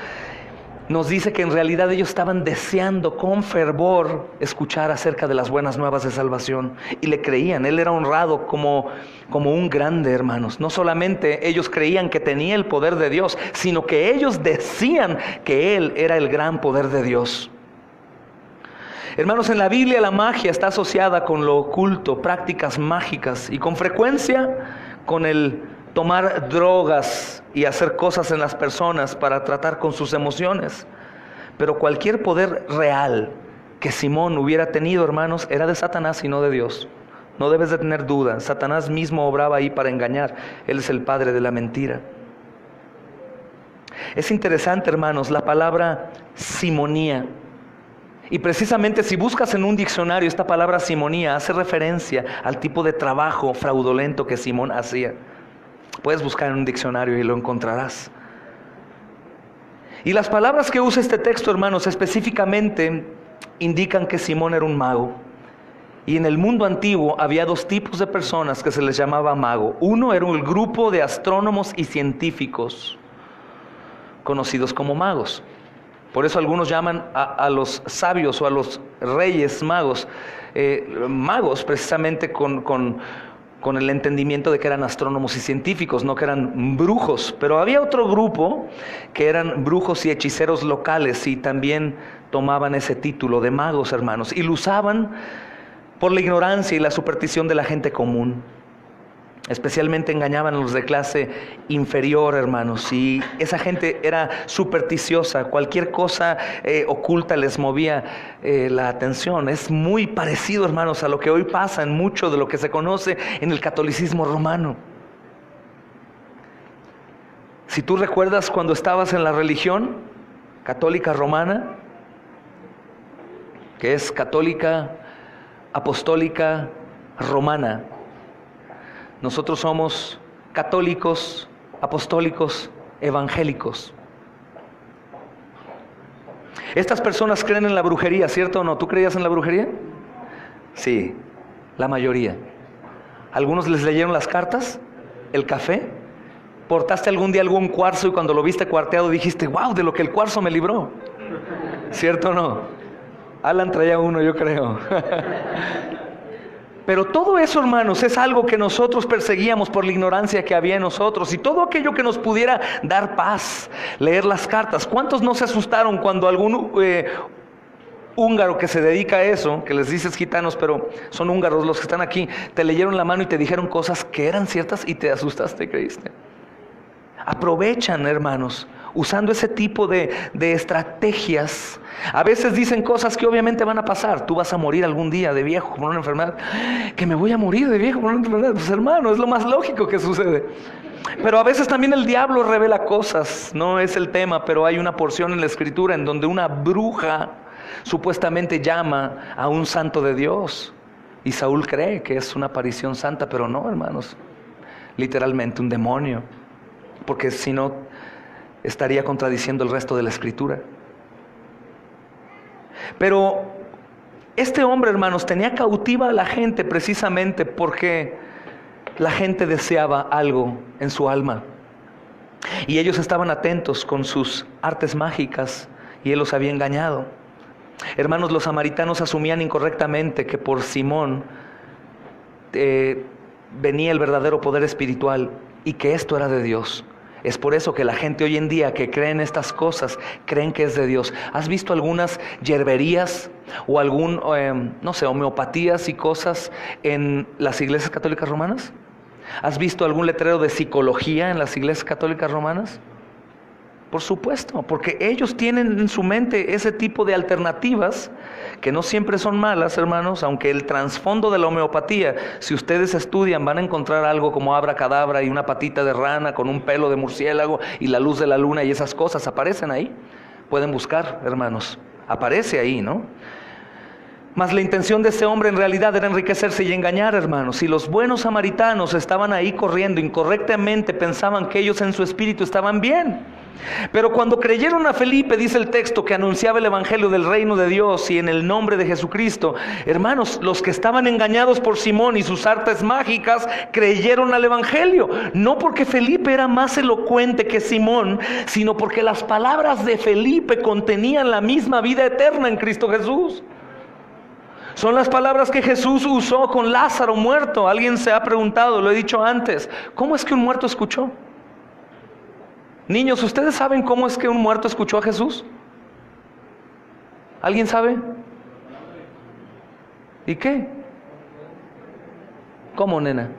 nos dice que en realidad ellos estaban deseando con fervor escuchar acerca de las buenas nuevas de salvación. Y le creían, él era honrado como un grande, hermanos. No solamente ellos creían que tenía el poder de Dios, sino que ellos decían que él era el gran poder de Dios. Hermanos, en la Biblia la magia está asociada con lo oculto, prácticas mágicas y con frecuencia con el tomar drogas y hacer cosas en las personas para tratar con sus emociones. Pero cualquier poder real que Simón hubiera tenido, hermanos, era de Satanás y no de Dios. No debes de tener duda, Satanás mismo obraba ahí para engañar. Él es el padre de la mentira. Es interesante, hermanos, la palabra simonía. Y precisamente si buscas en un diccionario esta palabra simonía, hace referencia al tipo de trabajo fraudulento que Simón hacía. Puedes buscar en un diccionario y lo encontrarás. Y las palabras que usa este texto, hermanos, específicamente indican que Simón era un mago. Y en el mundo antiguo había dos tipos de personas que se les llamaba mago. Uno era el grupo de astrónomos y científicos, conocidos como magos. Por eso algunos llaman a los sabios o a los reyes magos, magos precisamente con el entendimiento de que eran astrónomos y científicos, no que eran brujos. Pero había otro grupo que eran brujos y hechiceros locales y también tomaban ese título de magos, hermanos, y lo usaban por la ignorancia y la superstición de la gente común. Especialmente engañaban a los de clase inferior, hermanos, y esa gente era supersticiosa. Cualquier cosa oculta les movía la atención. Es muy parecido, hermanos, a lo que hoy pasa en mucho de lo que se conoce en el catolicismo romano. Si tú recuerdas cuando estabas en la religión católica romana, que es católica, apostólica, romana. Nosotros somos católicos, apostólicos, evangélicos. Estas personas creen en la brujería, ¿cierto o no? ¿Tú creías en la brujería? Sí, la mayoría. Algunos les leyeron las cartas, el café. Portaste algún día algún cuarzo y cuando lo viste cuarteado dijiste, wow, de lo que el cuarzo me libró. ¿Cierto o no? Alan traía uno, yo creo. Pero todo eso, hermanos, es algo que nosotros perseguíamos por la ignorancia que había en nosotros. Y todo aquello que nos pudiera dar paz, leer las cartas. ¿Cuántos no se asustaron cuando algún húngaro que se dedica a eso, que les dices gitanos, pero son húngaros los que están aquí, te leyeron la mano y te dijeron cosas que eran ciertas y te asustaste y creíste? Aprovechan, hermanos, usando ese tipo de estrategias. A veces dicen cosas que obviamente van a pasar. Tú vas a morir algún día de viejo por una enfermedad. Que me voy a morir de viejo por una enfermedad. Pues hermano, es lo más lógico que sucede. Pero a veces también el diablo revela cosas. No es el tema, pero hay una porción en la escritura en donde una bruja supuestamente llama a un santo de Dios. Y Saúl cree que es una aparición santa, pero no, hermanos. Literalmente un demonio. Porque si no, estaría contradiciendo el resto de la escritura. Pero este hombre, hermanos, tenía cautiva a la gente precisamente porque la gente deseaba algo en su alma. Y ellos estaban atentos con sus artes mágicas y él los había engañado. Hermanos, los samaritanos asumían incorrectamente que por Simón venía el verdadero poder espiritual y que esto era de Dios. Es por eso que la gente hoy en día que cree en estas cosas, creen que es de Dios. ¿Has visto algunas yerberías o algún, homeopatías y cosas en las iglesias católicas romanas? ¿Has visto algún letrero de psicología en las iglesias católicas romanas? Por supuesto, porque ellos tienen en su mente ese tipo de alternativas que no siempre son malas, hermanos, aunque el trasfondo de la homeopatía, si ustedes estudian, van a encontrar algo como abracadabra y una patita de rana con un pelo de murciélago y la luz de la luna y esas cosas aparecen ahí. Pueden buscar, hermanos, aparece ahí, ¿no? Mas la intención de ese hombre en realidad era enriquecerse y engañar, hermanos. Y los buenos samaritanos estaban ahí corriendo incorrectamente, pensaban que ellos en su espíritu estaban bien. Pero cuando creyeron a Felipe, dice el texto, que anunciaba el evangelio del reino de Dios y en el nombre de Jesucristo, hermanos, los que estaban engañados por Simón y sus artes mágicas creyeron al evangelio, no porque Felipe era más elocuente que Simón, sino porque las palabras de Felipe contenían la misma vida eterna en Cristo Jesús. Son las palabras que Jesús usó con Lázaro muerto. Alguien se ha preguntado, lo he dicho antes, ¿cómo es que un muerto escuchó? Niños, ¿ustedes saben cómo es que un muerto escuchó a Jesús? ¿Alguien sabe? ¿Y qué? ¿Cómo, nena?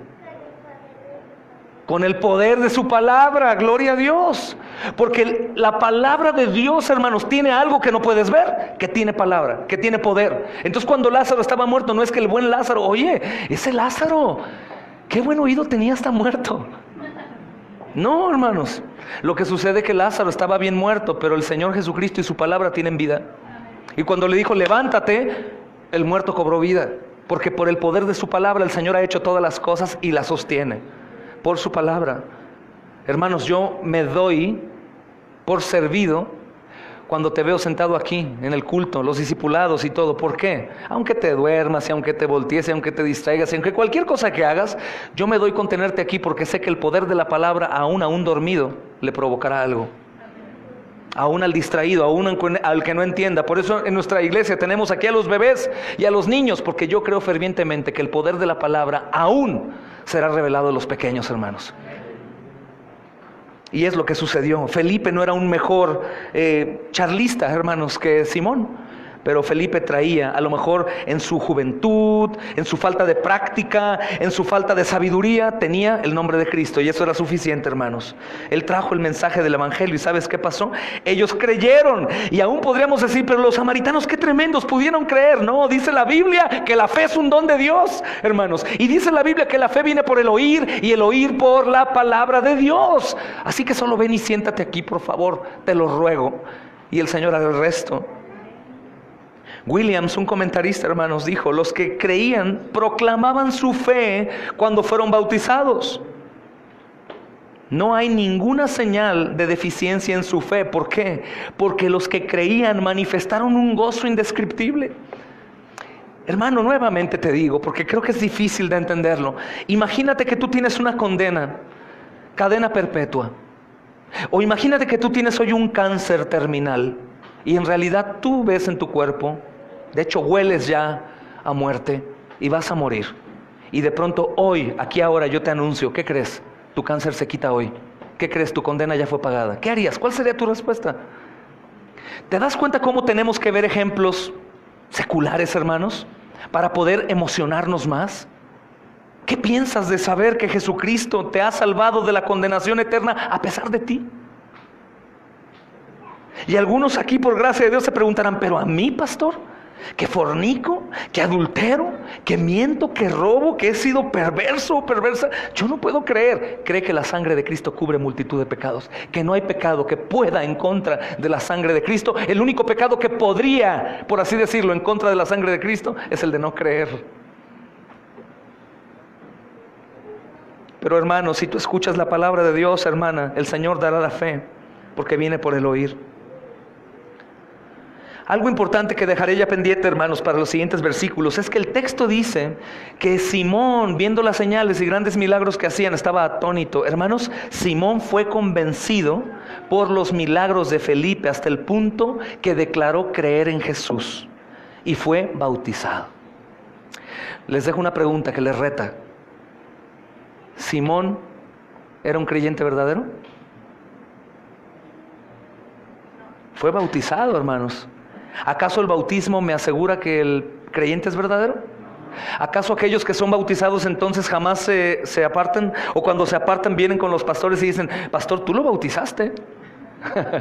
Con el poder de su palabra, gloria a Dios. Porque la palabra de Dios, hermanos, tiene algo que no puedes ver, que tiene palabra, que tiene poder. Entonces cuando Lázaro estaba muerto, no es que el buen Lázaro, oye, ese Lázaro, qué buen oído tenía, está muerto. No, hermanos, lo que sucede es que Lázaro estaba bien muerto, pero el Señor Jesucristo y su palabra tienen vida. Y cuando le dijo, levántate, el muerto cobró vida, porque por el poder de su palabra el Señor ha hecho todas las cosas y las sostiene, por su palabra. Hermanos, yo me doy por servido cuando te veo sentado aquí en el culto, los discipulados y todo. ¿Por qué? Aunque te duermas, y aunque te voltees, y aunque te distraigas, y aunque cualquier cosa que hagas, yo me doy con tenerte aquí porque sé que el poder de la palabra aún dormido le provocará algo. Aún al distraído, aún al que no entienda. Por eso en nuestra iglesia tenemos aquí a los bebés y a los niños, porque yo creo fervientemente que el poder de la palabra aún será revelado a los pequeños, hermanos. Y es lo que sucedió. Felipe no era un mejor charlista, hermanos, que Simón. Pero Felipe traía, a lo mejor en su juventud, en su falta de práctica, en su falta de sabiduría, tenía el nombre de Cristo. Y eso era suficiente, hermanos. Él trajo el mensaje del evangelio. ¿Y sabes qué pasó? Ellos creyeron. Y aún podríamos decir, pero los samaritanos qué tremendos, pudieron creer. No, dice la Biblia que la fe es un don de Dios, hermanos. Y dice la Biblia que la fe viene por el oír, y el oír por la palabra de Dios. Así que solo ven y siéntate aquí, por favor, te lo ruego. Y el Señor hará el resto. Williams, un comentarista, hermanos, dijo, los que creían proclamaban su fe cuando fueron bautizados. No hay ninguna señal de deficiencia en su fe. ¿Por qué? Porque los que creían manifestaron un gozo indescriptible. Hermano, nuevamente te digo, porque creo que es difícil de entenderlo. Imagínate que tú tienes una condena, cadena perpetua. O imagínate que tú tienes hoy un cáncer terminal y en realidad tú ves en tu cuerpo, de hecho hueles ya a muerte y vas a morir. Y de pronto hoy, aquí ahora yo te anuncio, ¿qué crees? Tu cáncer se quita hoy. ¿Qué crees? Tu condena ya fue pagada. ¿Qué harías? ¿Cuál sería tu respuesta? ¿Te das cuenta cómo tenemos que ver ejemplos seculares, hermanos, para poder emocionarnos más? ¿Qué piensas de saber que Jesucristo te ha salvado de la condenación eterna a pesar de ti? Y algunos aquí por gracia de Dios se preguntarán, ¿pero a mí, pastor? ¿Que fornico? ¿Que adultero? ¿Que miento? ¿Que robo? ¿Que he sido perverso o perversa? Yo no puedo creer. Cree que la sangre de Cristo cubre multitud de pecados, que no hay pecado que pueda en contra de la sangre de Cristo. El único pecado que podría, por así decirlo, en contra de la sangre de Cristo es el de no creer. Pero hermano, si tú escuchas la palabra de Dios, hermana, el Señor dará la fe, porque viene por el oír. Algo importante que dejaré ya pendiente, hermanos, para los siguientes versículos, es que el texto dice que Simón, viendo las señales y grandes milagros que hacían, estaba atónito. Hermanos, Simón fue convencido por los milagros de Felipe hasta el punto que declaró creer en Jesús y fue bautizado. Les dejo una pregunta que les reta. ¿Simón era un creyente verdadero? Fue bautizado, hermanos. ¿Acaso el bautismo me asegura que el creyente es verdadero? ¿Acaso aquellos que son bautizados entonces jamás se apartan? O cuando se apartan vienen con los pastores y dicen, pastor, tú lo bautizaste.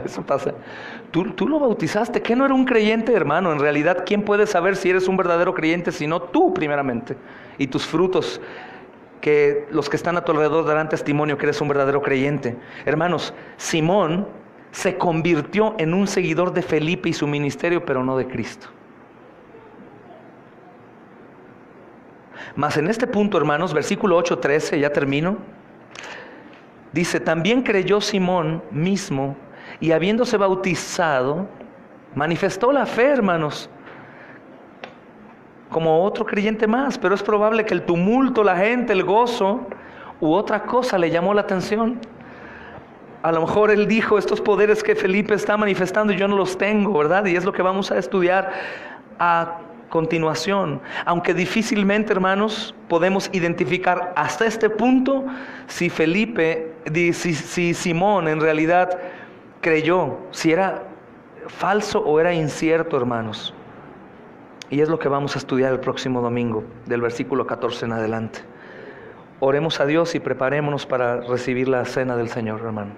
Eso pasa. Tú lo bautizaste. ¿Qué no era un creyente, hermano? En realidad, ¿quién puede saber si eres un verdadero creyente sino tú primeramente? Y tus frutos, que los que están a tu alrededor darán testimonio que eres un verdadero creyente. Hermanos, Simón se convirtió en un seguidor de Felipe y su ministerio, pero no de Cristo. Mas en este punto, hermanos, versículo 8:13, ya termino. Dice, también creyó Simón mismo y habiéndose bautizado, manifestó la fe, hermanos, como otro creyente más, pero es probable que el tumulto, la gente, el gozo u otra cosa le llamó la atención. A lo mejor él dijo, estos poderes que Felipe está manifestando yo no los tengo, ¿verdad? Y es lo que vamos a estudiar a continuación. Aunque difícilmente, hermanos, podemos identificar hasta este punto si si Simón en realidad creyó, si era falso o era incierto, hermanos. Y es lo que vamos a estudiar el próximo domingo, del versículo 14 en adelante. Oremos a Dios y preparémonos para recibir la cena del Señor, hermano.